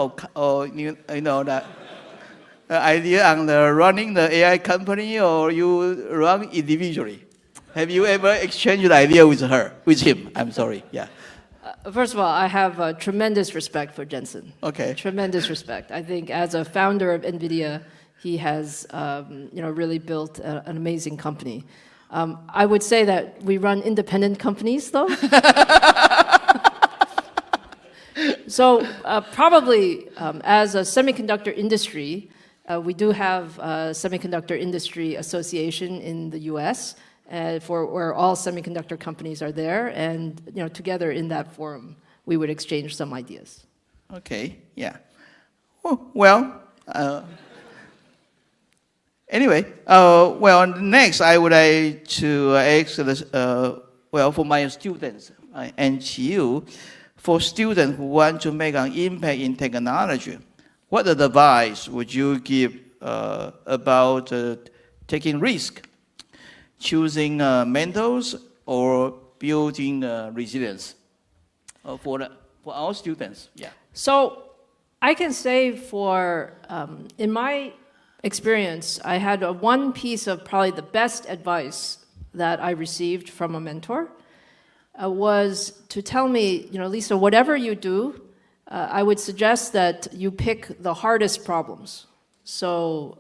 the idea on the running the AI company, or you run individually? Have you ever exchanged the idea with him? I'm sorry. Yeah. First of all, I have tremendous respect for Jensen. Okay. Tremendous respect. I think as a founder of NVIDIA, he has really built an amazing company. I would say that we run independent companies, though. So probably as a semiconductor industry, we do have a semiconductor industry association in the U.S. Where all semiconductor companies are there, and together in that forum, we would exchange some ideas. Okay. Yeah. Well. Anyway, next I would like to ask for my students, NGU, for students who want to make an impact in technology, what advice would you give about taking risk, choosing mentors, or building resilience for our students? Yeah. So I can say in my experience, I had one piece of probably the best advice that I received from a mentor was to tell me, Lisa, whatever you do, I would suggest that you pick the hardest problems. So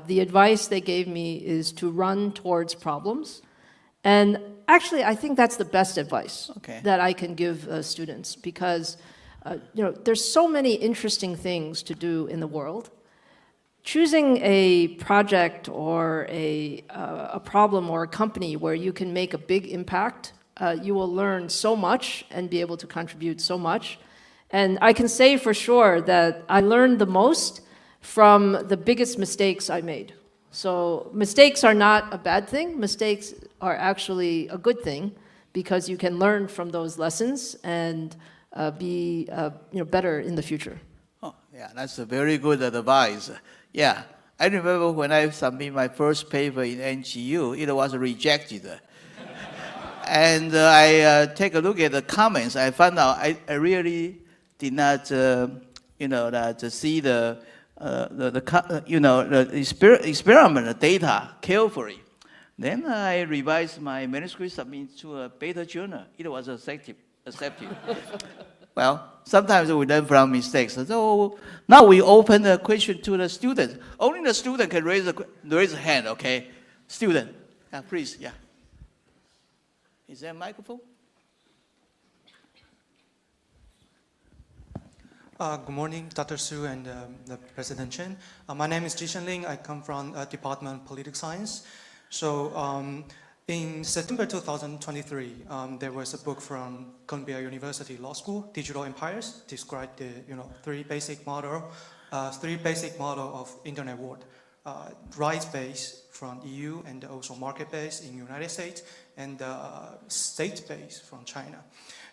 the advice they gave me is to run towards problems. And actually, I think that's the best advice that I can give students because, there's so many interesting things to do in the world. Choosing a project or a problem or a company where you can make a big impact, you will learn so much and be able to contribute so much. And I can say for sure that I learned the most from the biggest mistakes I made. So mistakes are not a bad thing. Mistakes are actually a good thing because you can learn from those lessons and be better in the future. Oh, yeah, that's a very good advice. Yeah, I remember when I submitted my first paper in NGU, it was rejected. And I take a look at the comments. I found out I really did not, see the experiment data carefully. Then I revised my manuscript, submitted to a beta journal. It was accepted. Well, sometimes we learn from mistakes. So now we open the question to the students. Only the student can raise a hand, okay? Student, please, yeah. Is there a microphone? Good morning, Dr. Su and the President Chen. My name is Jishan Ling. I come from Department of Political Science. So in September 2023, there was a book from Columbia University Law School, Digital Empires, described the three basic model of internet world: rights-based from EU and also market-based in United States, and state-based from China.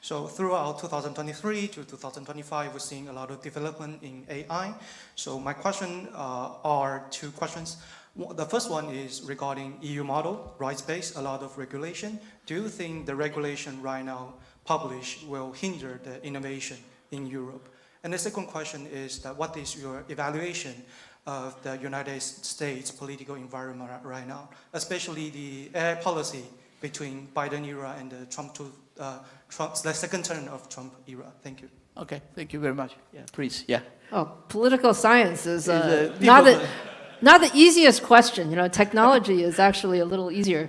So throughout 2023 to 2025, we're seeing a lot of development in AI. So my question are two questions. The first one is regarding EU model, rights-based, a lot of regulation. Do you think the regulation right now published will hinder the innovation in Europe? And the second question is that what is your evaluation of the United States political environment right now, especially the AI policy between Biden era and the the second term of Trump era? Thank you. Okay, thank you very much. Yeah, please, yeah. Oh, political science is not the easiest question. Technology is actually a little easier.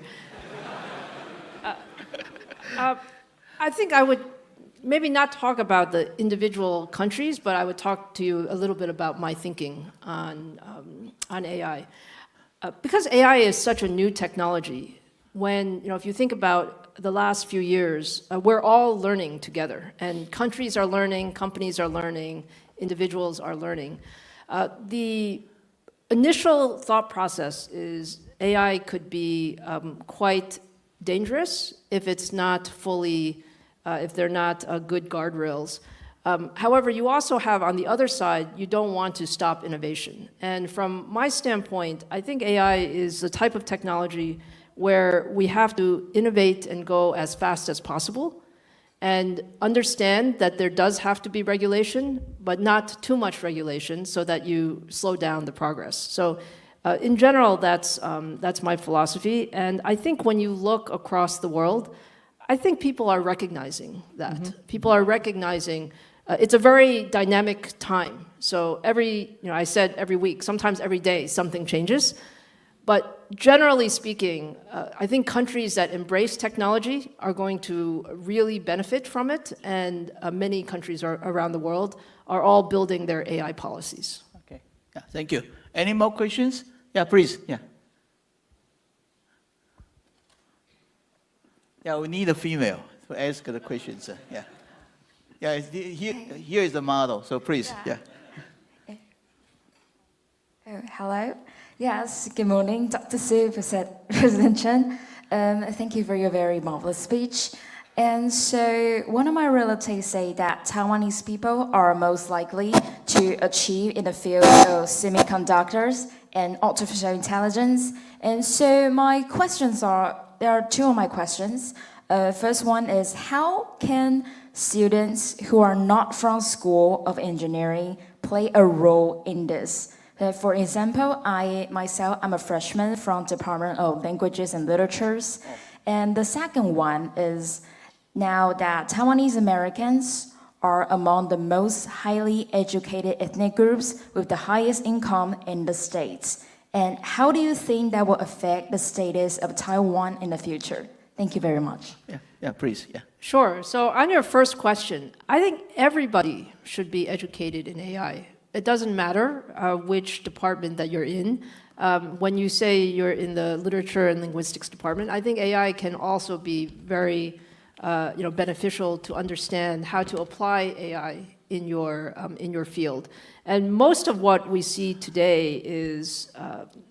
I think I would maybe not talk about the individual countries, but I would talk to you a little bit about my thinking on AI. Because AI is such a new technology, if you think about the last few years, we're all learning together, and countries are learning, companies are learning, individuals are learning. The initial thought process is AI could be quite dangerous if it's not fully, if they're not good guardrails. However, you also have on the other side, you don't want to stop innovation. And from my standpoint, I think AI is the type of technology where we have to innovate and go as fast as possible and understand that there does have to be regulation, but not too much regulation so that you slow down the progress. So in general, that's my philosophy. And I think when you look across the world, I think people are recognizing that. Mm-hmm. People are recognizing it's a very dynamic time. So I said every week, sometimes every day, something changes. But generally speaking, I think countries that embrace technology are going to really benefit from it, and many countries around the world are all building their AI policies. Okay, yeah, thank you. Any more questions? Yeah, please, yeah. Yeah, we need a female to ask the questions, yeah. Yeah, here is the model, so please, yeah. Oh, hello. Yes, good morning, Dr. Su, President Chen. Thank you for your very marvelous speech. And so one of my relatives say that Taiwanese people are most likely to achieve in the field of semiconductors and artificial intelligence. And so there are two of my questions. First one is, how can students who are not from School of Engineering play a role in this? For example, I'm a freshman from Department of Languages and Literatures. And the second one is, now that Taiwanese Americans are among the most highly educated ethnic groups with the highest income in the States. And how do you think that will affect the status of Taiwan in the future? Thank you very much. Yeah, please, yeah. Sure. So on your first question, I think everybody should be educated in AI. It doesn't matter which department that you're in. When you say you're in the literature and linguistics department, I think AI can also be very beneficial to understand how to apply AI in your field. And most of what we see today is,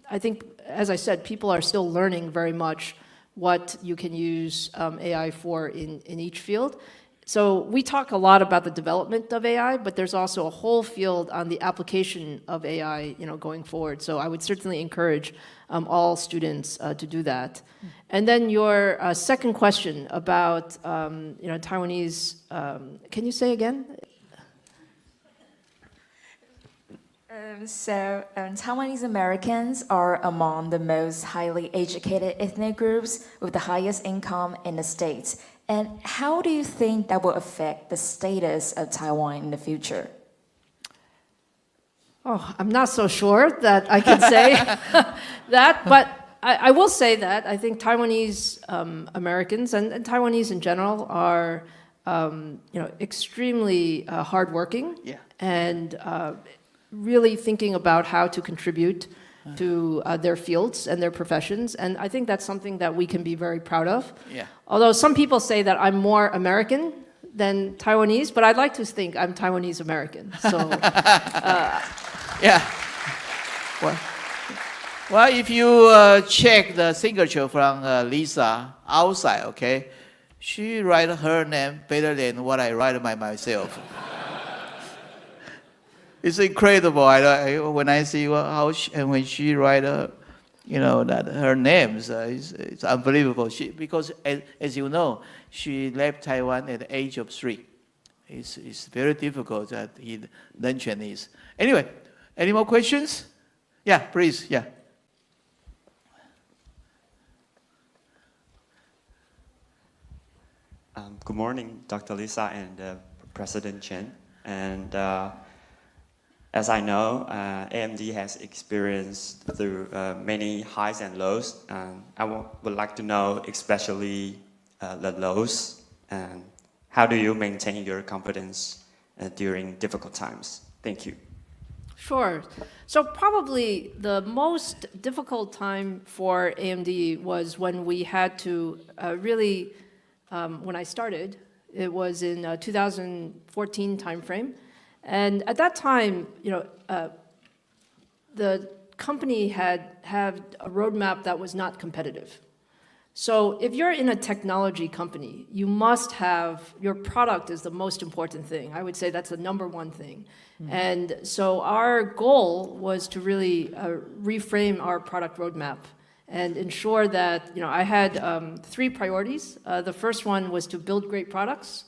I think, as I said, people are still learning very much what you can use AI for in each field. So we talk a lot about the development of AI, but there's also a whole field on the application of AI, going forward. So I would certainly encourage all students to do that. And then your second question about, Taiwanese. Can you say again? Taiwanese Americans are among the most highly educated ethnic groups with the highest income in the States. And how do you think that will affect the status of Taiwan in the future? Oh, I'm not so sure that I can say that, but I will say that I think Taiwanese Americans and Taiwanese in general are extremely hardworking and really thinking about how to contribute to their fields and their professions. And I think that's something that we can be very proud of. Yeah. Although some people say that I'm more American than Taiwanese, but I'd like to think I'm Taiwanese American. So, yeah. Well, if you check the signature from Lisa outside, okay, she write her name better than what I write by myself. It's incredible. When I see how and when she write, that her names, it's unbelievable. Because as you know, she left Taiwan at the age of 3. It's very difficult that he learn Chinese. Anyway, any more questions? Yeah, please. Yeah. Good morning, Dr. Lisa and President Chen. And as I know, AMD has experienced through many highs and lows. I would like to know especially the lows, and how do you maintain your confidence during difficult times? Thank you. Sure. So probably the most difficult time for AMD was when we had to really, when I started, it was in 2014 timeframe. And at that time, the company had a roadmap that was not competitive. So if you're in a technology company, you must have, your product is the most important thing. I would say that's the number one thing. Mm-hmm. And so our goal was to really reframe our product roadmap and ensure that, I had 3 priorities. The first one was to build great products.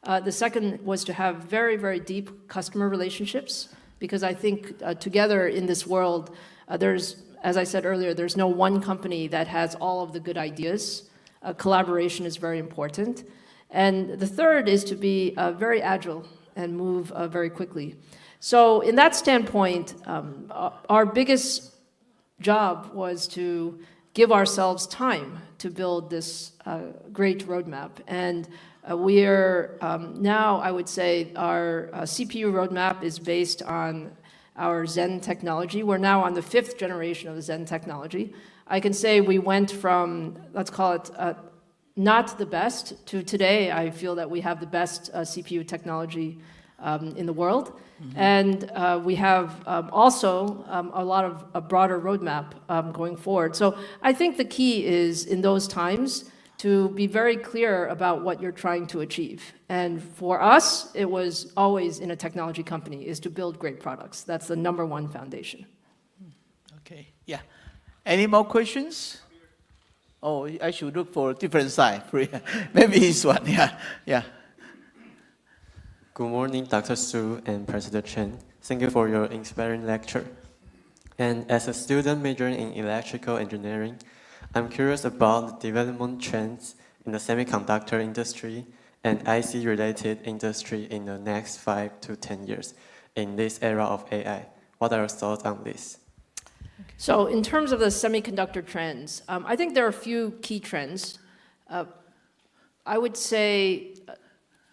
The second was to have very, very deep customer relationships, because I think together in this world, as I said earlier, there's no one company that has all of the good ideas. Collaboration is very important. And the third is to be very agile and move very quickly. So in that standpoint, our biggest job was to give ourselves time to build this great roadmap. And we're now, I would say, our CPU roadmap is based on our Zen technology. We're now on the 5th generation of the Zen technology. I can say we went from, let's call it, not the best to today. I feel that we have the best CPU technology in the world. Mm-hmm. And we have also a lot of a broader roadmap going forward. So I think the key is in those times to be very clear about what you're trying to achieve. And for us, it was always in a technology company, is to build great products. That's the number one foundation. Okay, yeah. Any more questions? Oh, I should look for a different side. Maybe this one, yeah. Good morning, Dr. Su and President Chen. Thank you for your inspiring lecture. And as a student majoring in electrical engineering, I'm curious about the development trends in the semiconductor industry and IC-related industry in the next 5 to 10 years in this era of AI. What are your thoughts on this? So in terms of the semiconductor trends, I think there are a few key trends. I would say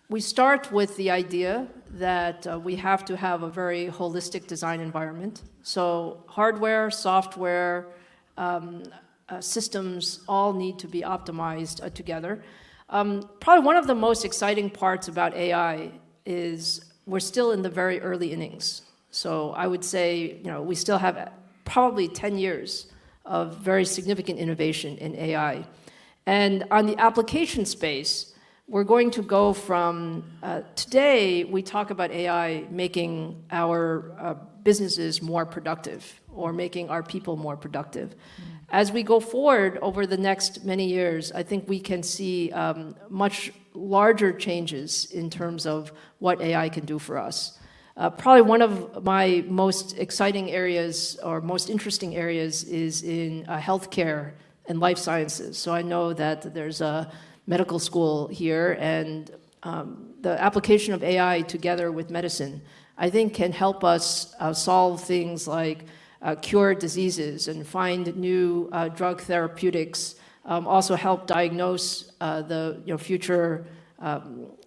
we start with the idea that we have to have a very holistic design environment. So hardware, software, systems all need to be optimized together. Probably one of the most exciting parts about AI is we're still in the very early innings. So I would say, we still have probably 10 years of very significant innovation in AI. And on the application space, we're going to go from, today we talk about AI making our businesses more productive or making our people more productive. As we go forward over the next many years, I think we can see much larger changes in terms of what AI can do for us. Probably one of my most exciting areas or most interesting areas is in healthcare and life sciences. So I know that there's a medical school here, and the application of AI together with medicine, I think, can help us solve things like cure diseases and find new drug therapeutics, also help diagnose the future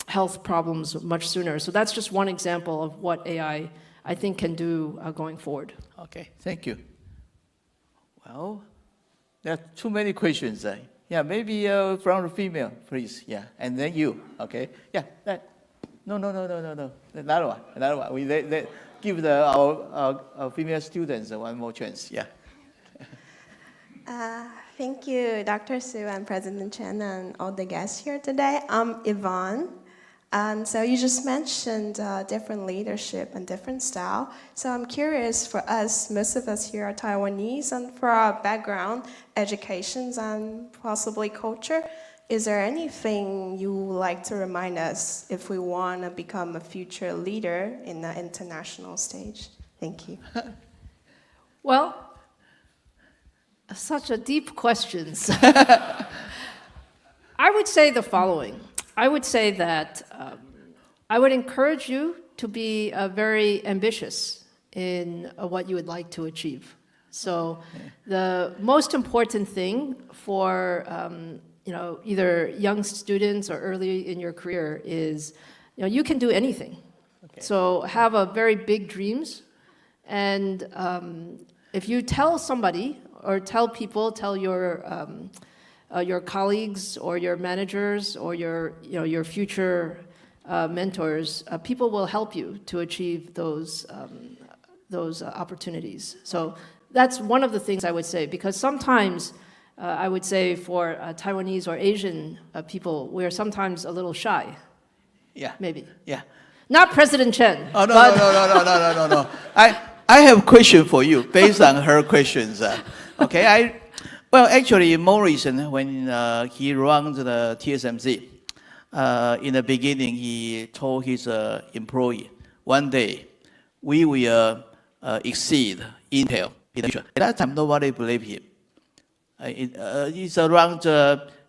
health problems much sooner. So that's just one example of what AI, I think, can do going forward. Okay, thank you. Well, there are too many questions. Yeah, maybe from the female, please. Yeah, and then you. Okay. Yeah. No. Another one. We give our female students one more chance. Yeah. Thank you, Dr. Su and President Chen and all the guests here today. I'm Yvonne. And so you just mentioned different leadership and different style. So I'm curious, for us, most of us here are Taiwanese, and for our background, educations, and possibly culture, is there anything you would like to remind us if we want to become a future leader in the international stage? Thank you. Well, such a deep questions. I would say the following. I would say that I would encourage you to be very ambitious in what you would like to achieve. So the most important thing for either young students or early in your career is you can do anything. Okay. So have a very big dreams, and if you tell somebody or tell people, tell your colleagues or your managers or your future mentors, people will help you to achieve those opportunities. So that's one of the things I would say, because sometimes I would say for Taiwanese or Asian people, we are sometimes a little shy. Yeah. Maybe. Yeah. Not President Chen. Oh, no. I have a question for you based on her questions. Okay. Well, actually, more recent, when he ran the TSMC, in the beginning, he told his employee, one day, we will exceed Intel in the future. At that time, nobody believed him. It's around,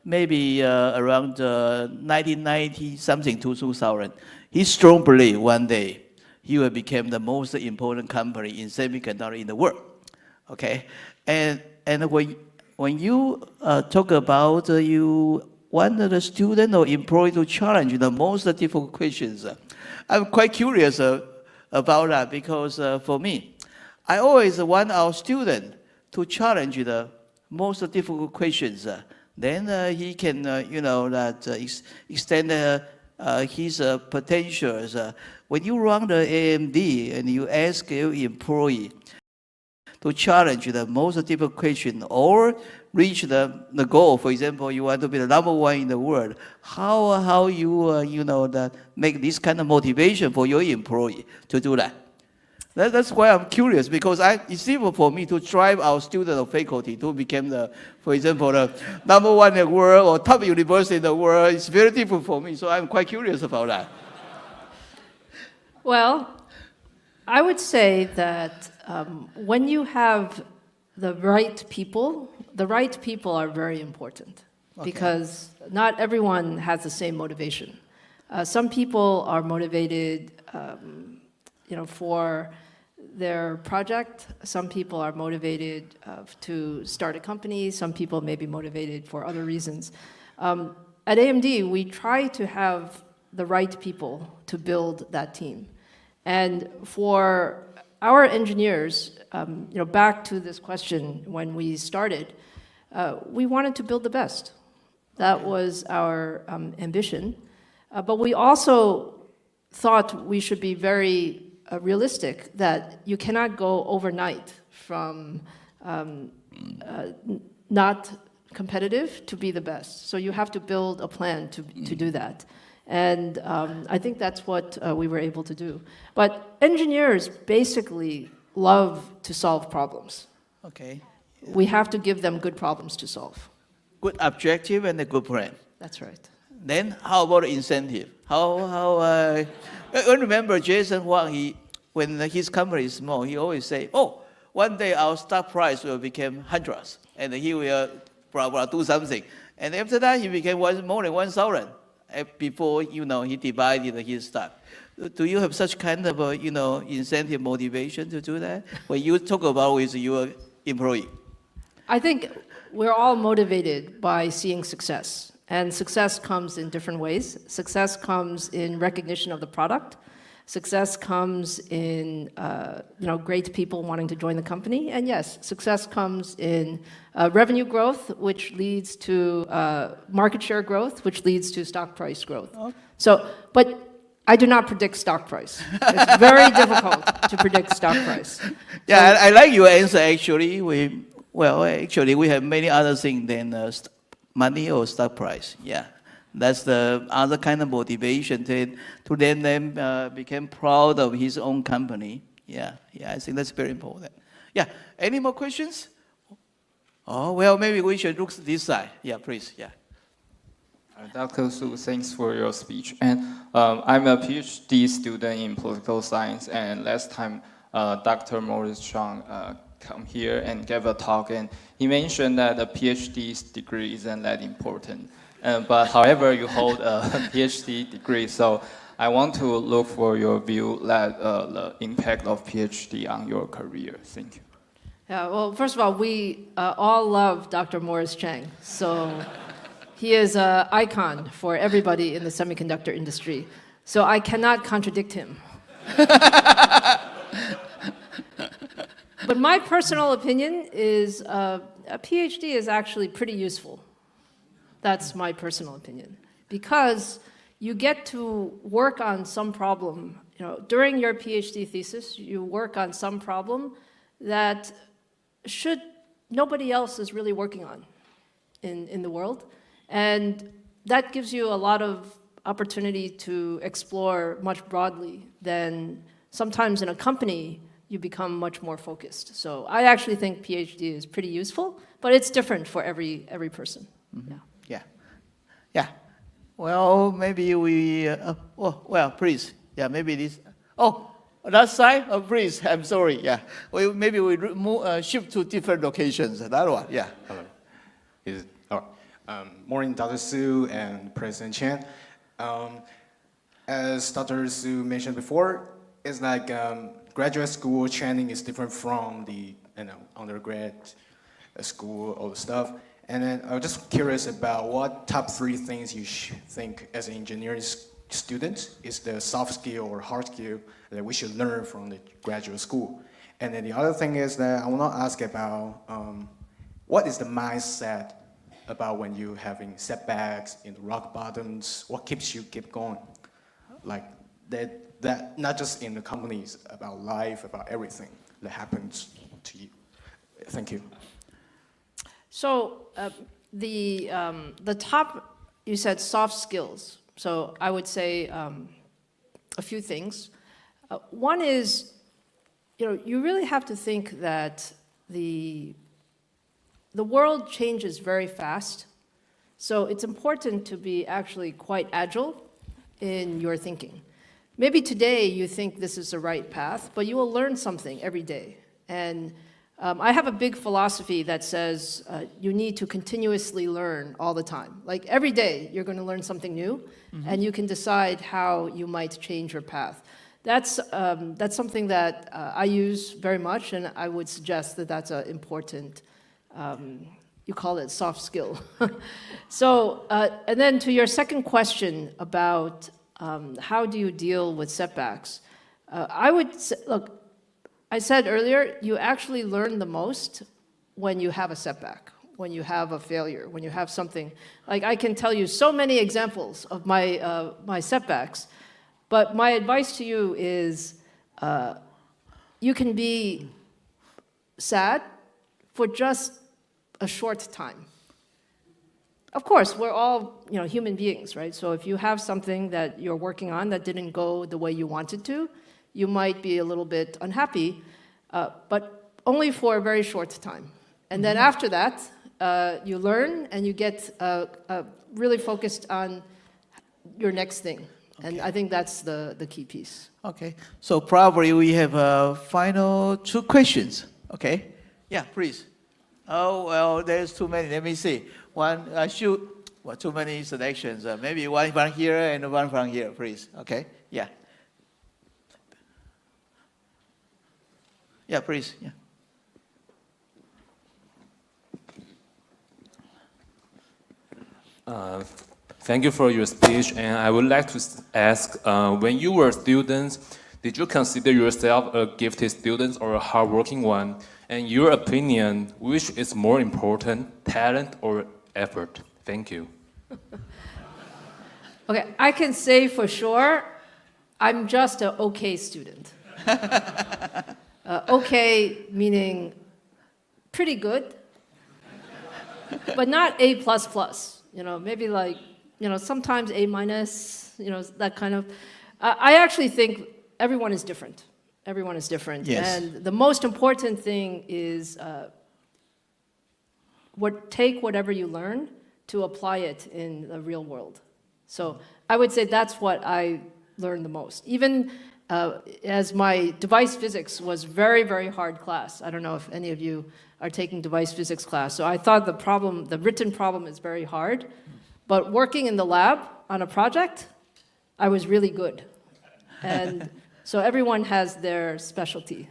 maybe around 1990, something to 2000. He strongly believed one day he will become the most important company in semiconductor in the world. Okay? And when you talk about you want the student or employee to challenge the most difficult questions, I'm quite curious about that, because for me, I always want our student to challenge the most difficult questions. Then he can, extend his potentials. When you run the AMD and you ask your employee to challenge the most difficult question or reach the goal, for example, you want to be the #1 in the world, how you make this kind of motivation for your employee to do that? That's why I'm curious, because it's simple for me to drive our student or faculty to become for example, the #1 in the world or top university in the world. It's very difficult for me, so I'm quite curious about that. Well, I would say that when you have the right people are very important. Okay. Because not everyone has the same motivation. Some people are motivated, for their project. Some people are motivated to start a company. Some people may be motivated for other reasons. At AMD, we try to have the right people to build that team. And for our engineers, back to this question when we started, we wanted to build the best. That was our ambition. But we also thought we should be very realistic, that you cannot go overnight from not competitive to be the best. So you have to build a plan to do that. And I think that's what we were able to do. But engineers basically love to solve problems. Okay. We have to give them good problems to solve. Good objective and a good plan. That's right. Then how about incentive? I remember Jason Huang, when his company is small, he always say, "Oh, one day our stock price will become hundreds, and he will blah blah do something." And after that, he became more than 1,000 before he divided his stock. Do you have such kind of incentive motivation to do that when you talk about with your employee? I think we're all motivated by seeing success, and success comes in different ways. Success comes in recognition of the product. Success comes in great people wanting to join the company, and yes, success comes in revenue growth, which leads to market share growth, which leads to stock price growth. Okay. But I do not predict stock price. It's very difficult to predict stock price. Yeah, I like your answer. Actually, we have many other things than money or stock price. Yeah. That's the other kind of motivation to let them become proud of his own company. Yeah, I think that's very important. Yeah, any more questions? Oh, well, maybe we should look this side. Yeah, please, yeah. Dr. Su, thanks for your speech. And I'm a PhD student in political science, and last time Dr. Morris Chang come here and gave a talk, and he mentioned that a PhD degree isn't that important. But however, you hold a PhD degree, so I want to look for your view that the impact of PhD on your career. Thank you. Yeah, well, first of all, we all love Dr. Morris Chang, so he is an icon for everybody in the semiconductor industry. So I cannot contradict him. But my personal opinion is a PhD is actually pretty useful. That's my personal opinion, because you get to work on some problem. During your PhD thesis, you work on some problem that nobody else is really working on in the world, and that gives you a lot of opportunity to explore much broadly than sometimes in a company you become much more focused. So I actually think PhD is pretty useful, but it's different for every person. Mm-hmm. Yeah. Yeah. Well, maybe we. Please. Yeah, maybe this. Oh, that side. Oh, please. I'm sorry. Yeah. Maybe we shift to different locations. That one. Yeah. Hello. Morning, Dr. Su and President Chen. As Dr. Su mentioned before, it's like graduate school training is different from the undergrad school, all the stuff. And then I was just curious about what top 3 things you think as an engineering student is the soft skill or hard skill that we should learn from the graduate school. And then the other thing is that I want to ask about what is the mindset about when you're having setbacks in the rock bottoms? What keeps you keep going? Like that not just in the companies, about life, about everything that happens to you. Thank you. So the top, you said soft skills. So I would say a few things. One is, you really have to think that the world changes very fast. So it's important to be actually quite agile in your thinking. Maybe today you think this is the right path, but you will learn something every day. And I have a big philosophy that says you need to continuously learn all the time. Like every day, you're going to learn something new, and you can decide how you might change your path. That's something that I use very much, and I would suggest that that's an important, you call it soft skill. So, and then to your second question about how do you deal with setbacks, I would say, look, I said earlier, you actually learn the most when you have a setback, when you have a failure, when you have something. Like I can tell you so many examples of my setbacks, but my advice to you is you can be sad for just a short time. Of course, we're all human beings, right? So if you have something that you're working on that didn't go the way you wanted to, you might be a little bit unhappy, but only for a very short time. And then after that, you learn and you get really focused on your next thing. And I think that's the key piece. Okay, so probably we have final 2 questions. Okay, yeah, please. Oh, well, there's too many. Let me see. One, shoot. Well, too many selections. Maybe one from here and one from here, please. Okay, yeah. Yeah, please, yeah. Thank you for your speech, and I would like to ask, when you were students, did you consider yourself a gifted student or a hardworking one? And your opinion, which is more important, talent or effort? Thank you. Okay, I can say for sure, I'm just an okay student. Okay meaning pretty good, but not A++. You know, maybe like, you know, sometimes A-, you know, that kind of. I actually think everyone is different. Everyone is different. Yes. And the most important thing is take whatever you learn to apply it in the real world. So I would say that's what I learned the most. Even as my device physics was very, very hard class. I don't know if any of you are taking device physics class. So I thought the written problem is very hard. But working in the lab on a project, I was really good. And so everyone has their specialty.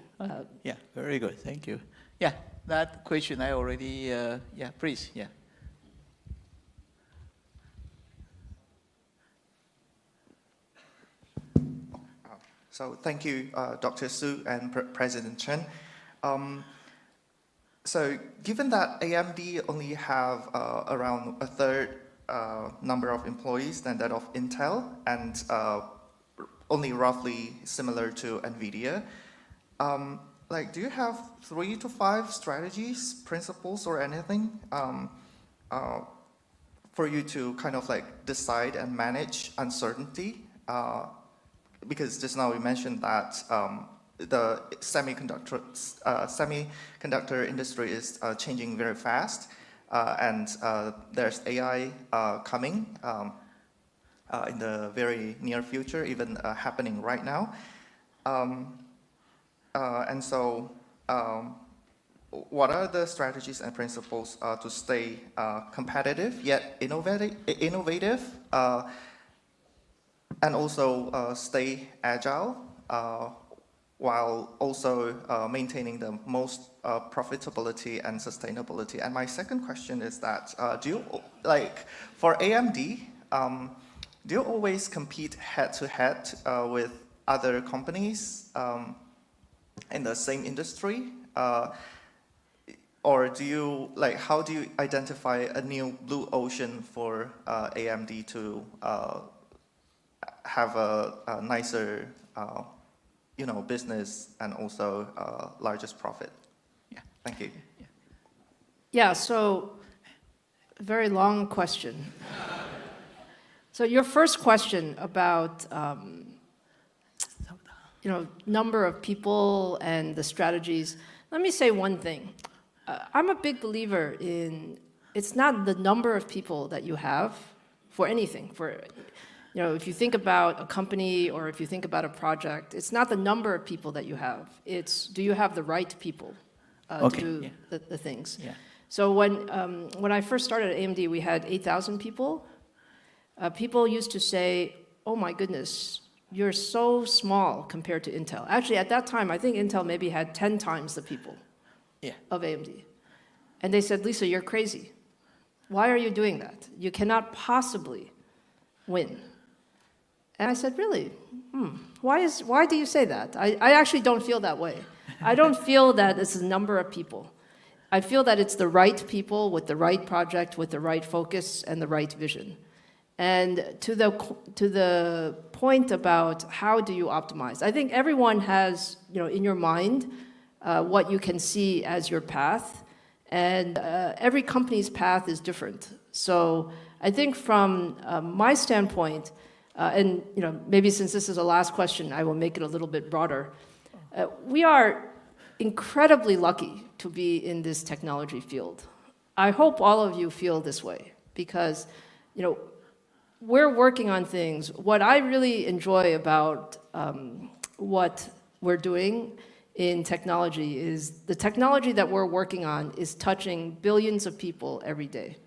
Yeah, very good. Thank you. Yeah, that question I already, yeah, please, yeah. So thank you, Dr. Su and President Chen. So given that AMD only have around a third number of employees than that of Intel, and only roughly similar to NVIDIA, like, do you have 3 to 5 strategies, principles, or anything for you to kind of like decide and manage uncertainty? Because just now we mentioned that the semiconductor industry is changing very fast, and there's AI coming in the very near future, even happening right now. And so, what are the strategies and principles to stay competitive yet innovative, and also stay agile, while also maintaining the most profitability and sustainability? And my second question is that, do you, like, for AMD, do you always compete head-to-head with other companies in the same industry? Or do you, like, how do you identify a new blue ocean for AMD to have a nicer, you know, business and also largest profit? Yeah, thank you. Yeah, so very long question. So your first question about, you know, number of people and the strategies. Let me say one thing. I'm a big believer in, it's not the number of people that you have for anything. For, you know, if you think about a company or if you think about a project, it's not the number of people that you have. It's, do you have the right people to do the things? Yeah. So when I first started at AMD, we had 8,000 people. People used to say, oh my goodness, you're so small compared to Intel. Actually, at that time, I think Intel maybe had 10 times the people of AMD. And they said, Lisa, you're crazy. Why are you doing that? You cannot possibly win. And I said, really? Why do you say that? I actually don't feel that way. I don't feel that it's a number of people. I feel that it's the right people with the right project, with the right focus and the right vision. And to the point about how do you optimize, I think everyone has, you know, in your mind what you can see as your path, and every company's path is different. So I think from my standpoint, and you know, maybe since this is the last question, I will make it a little bit broader. We are incredibly lucky to be in this technology field. I hope all of you feel this way, because, you know, we're working on things. What I really enjoy about what we're doing in technology is the technology that we're working on is touching billions of people every day.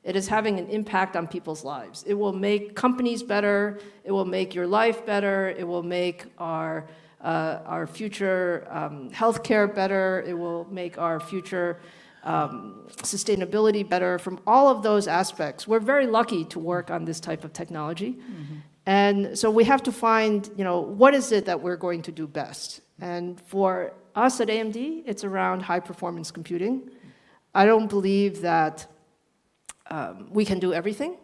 It is having an impact on people's lives. It will make companies better. It will make your life better. It will make our future healthcare better. It will make our future sustainability better. From all of those aspects, we're very lucky to work on this type of technology. And so we have to find, what is it that we're going to do best? And for us at AMD, it's around high-performance computing. I don't believe that we can do everything.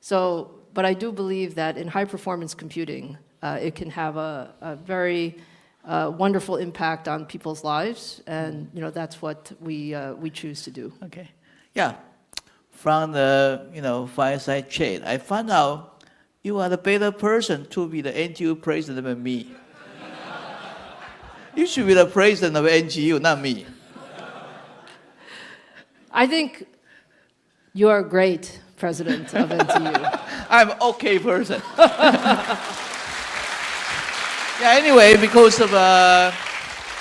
But I do believe that in high-performance computing, it can have a very wonderful impact on people's lives, and that's what we choose to do. Okay, yeah. From the fireside chat, I found out you are the better person to be the NTU president than me. You should be the president of NGU, not me. I think you're a great president of NTU. I'm an okay person. Yeah, anyway, because of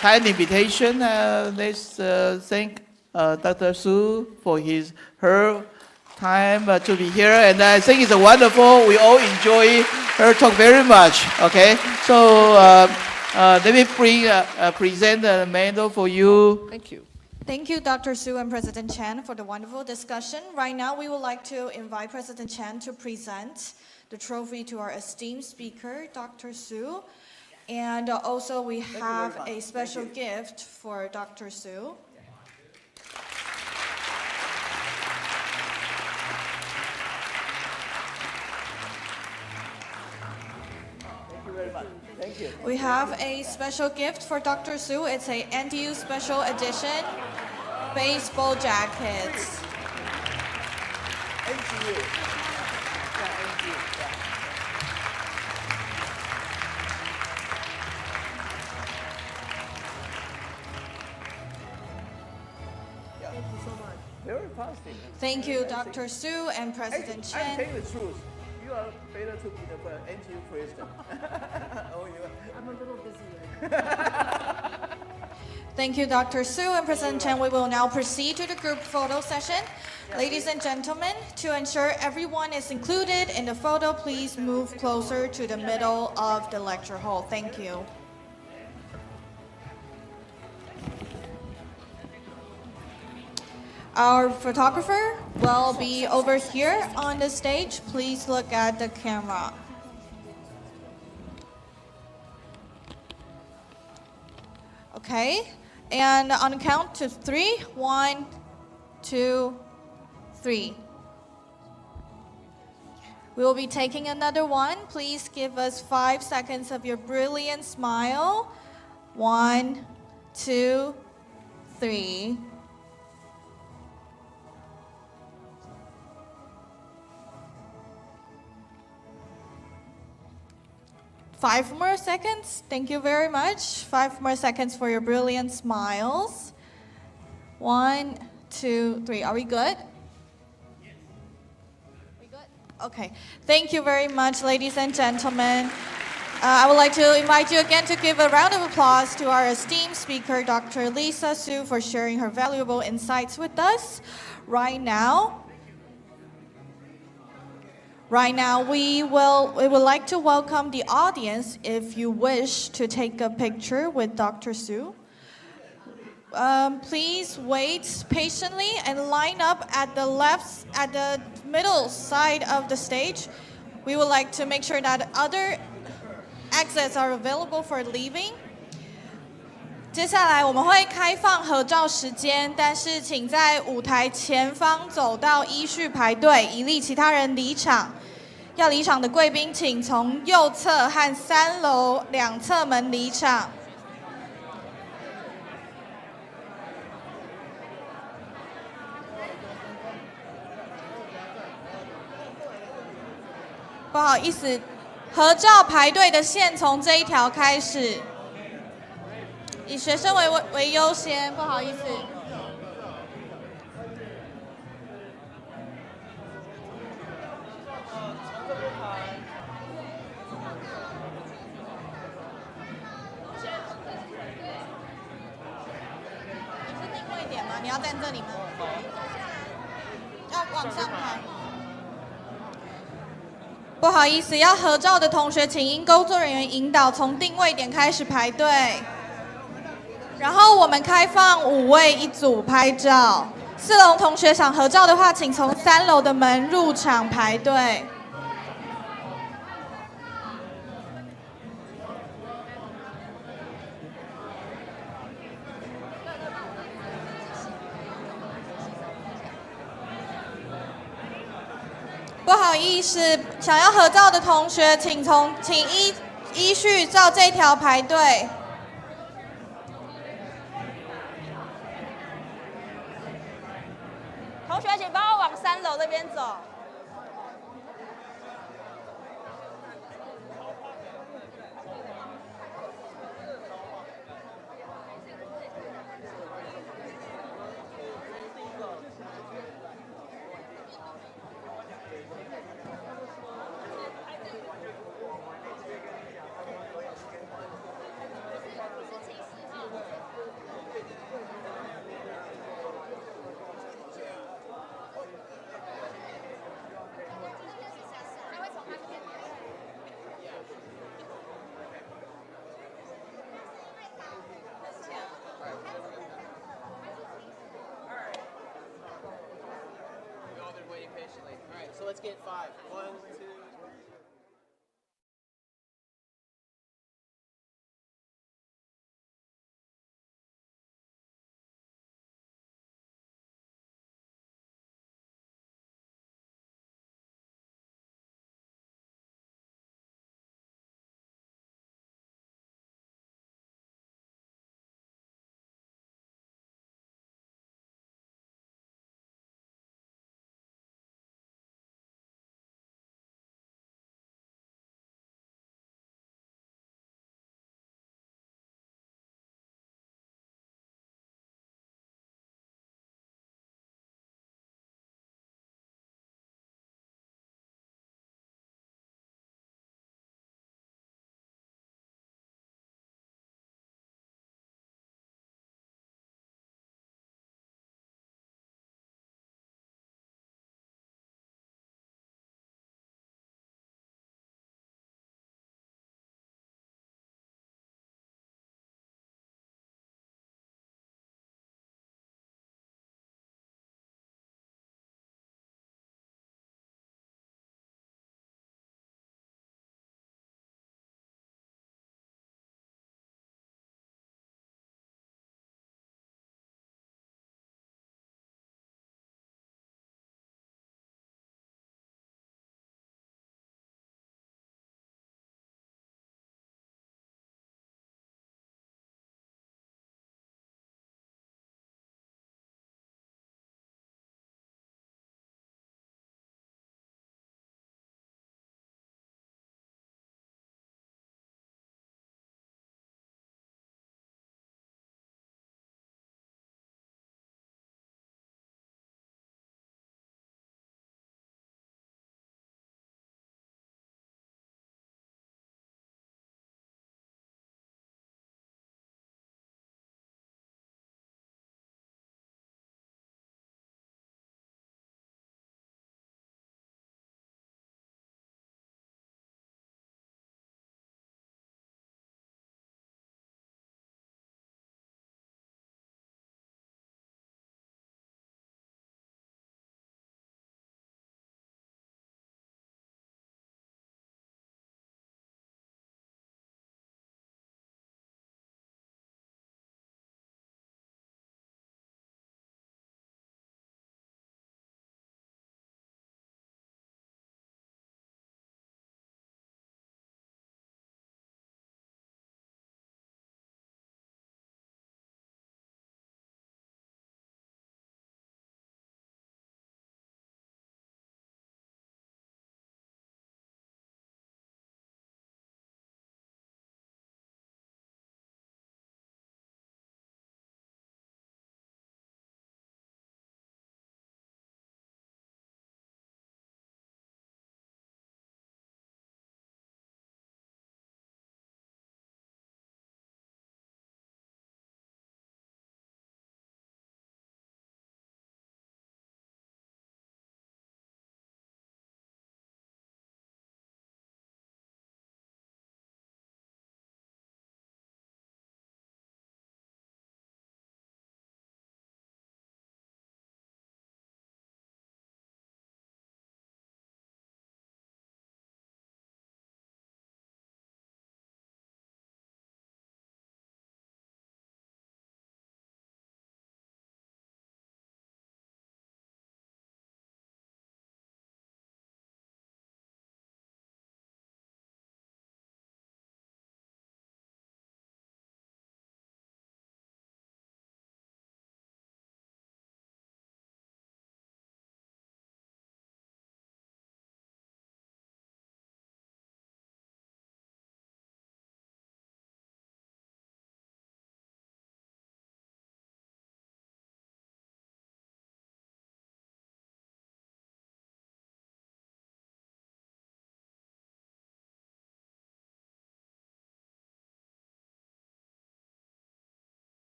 kind invitation, let's thank Dr. Su for her time to be here. And I think it's wonderful. We all enjoy her talk very much. Okay, so let me present the medal for you. Thank you. Thank you, Dr. Su and President Chan, for the wonderful discussion. Right now, we would like to invite President Chan to present the trophy to our esteemed speaker, Dr. Su. And also, we have a special gift for Dr. Su. Thank you very much. Thank you. We have a special gift for Dr. Su. It's a NTU Special Edition baseball jackets. NTU. Very positive. Thank you, Dr. Su and President Chen. I'm telling the truth. You are better to be the NTU president. I'm a little busy right Thank you, Dr. Su and President Chen. We will now proceed to the group photo session. Ladies and gentlemen, to ensure everyone is included in the photo, please move closer to the middle of the lecture hall. Thank you. Our photographer will be over here on the stage. Please look at the camera. Okay, and on the count to 3, 1, 2, 3. We will be taking another one. Please give us 5 seconds of your brilliant smile. 1, 2, 3. 5 more seconds. Thank you very much. 5 more seconds for your brilliant smiles. 1, 2, 3. Are we good? We good? Okay. Thank you very much, ladies and gentlemen. I would like to invite you again to give a round of applause to our esteemed speaker, Dr. Lisa Su, for sharing her valuable insights with us. Right now, we would like to welcome the audience if you wish to take a picture with Dr. Su. Please wait patiently and line up at the middle side of the stage. We would like to make sure that other exits are available for leaving. 接下来我们会开放合照时间，但是请在舞台前方走到依序排队，以利其他人离场。要离场的贵宾，请从右侧和3楼2侧门离场。不好意思，合照排队的线从这一条开始。以学生为优先，不好意思。你要站这里吗？要往上排。不好意思，要合照的同学，请因工作人员引导，从定位点开始排队。然后我们开放5位一组拍照。4楼同学想合照的话，请从3楼的门入场排队。不好意思，想要合照的同学，请依序照这条排队。同学，请帮我往3楼那边走。So let's get 5. 1, 2.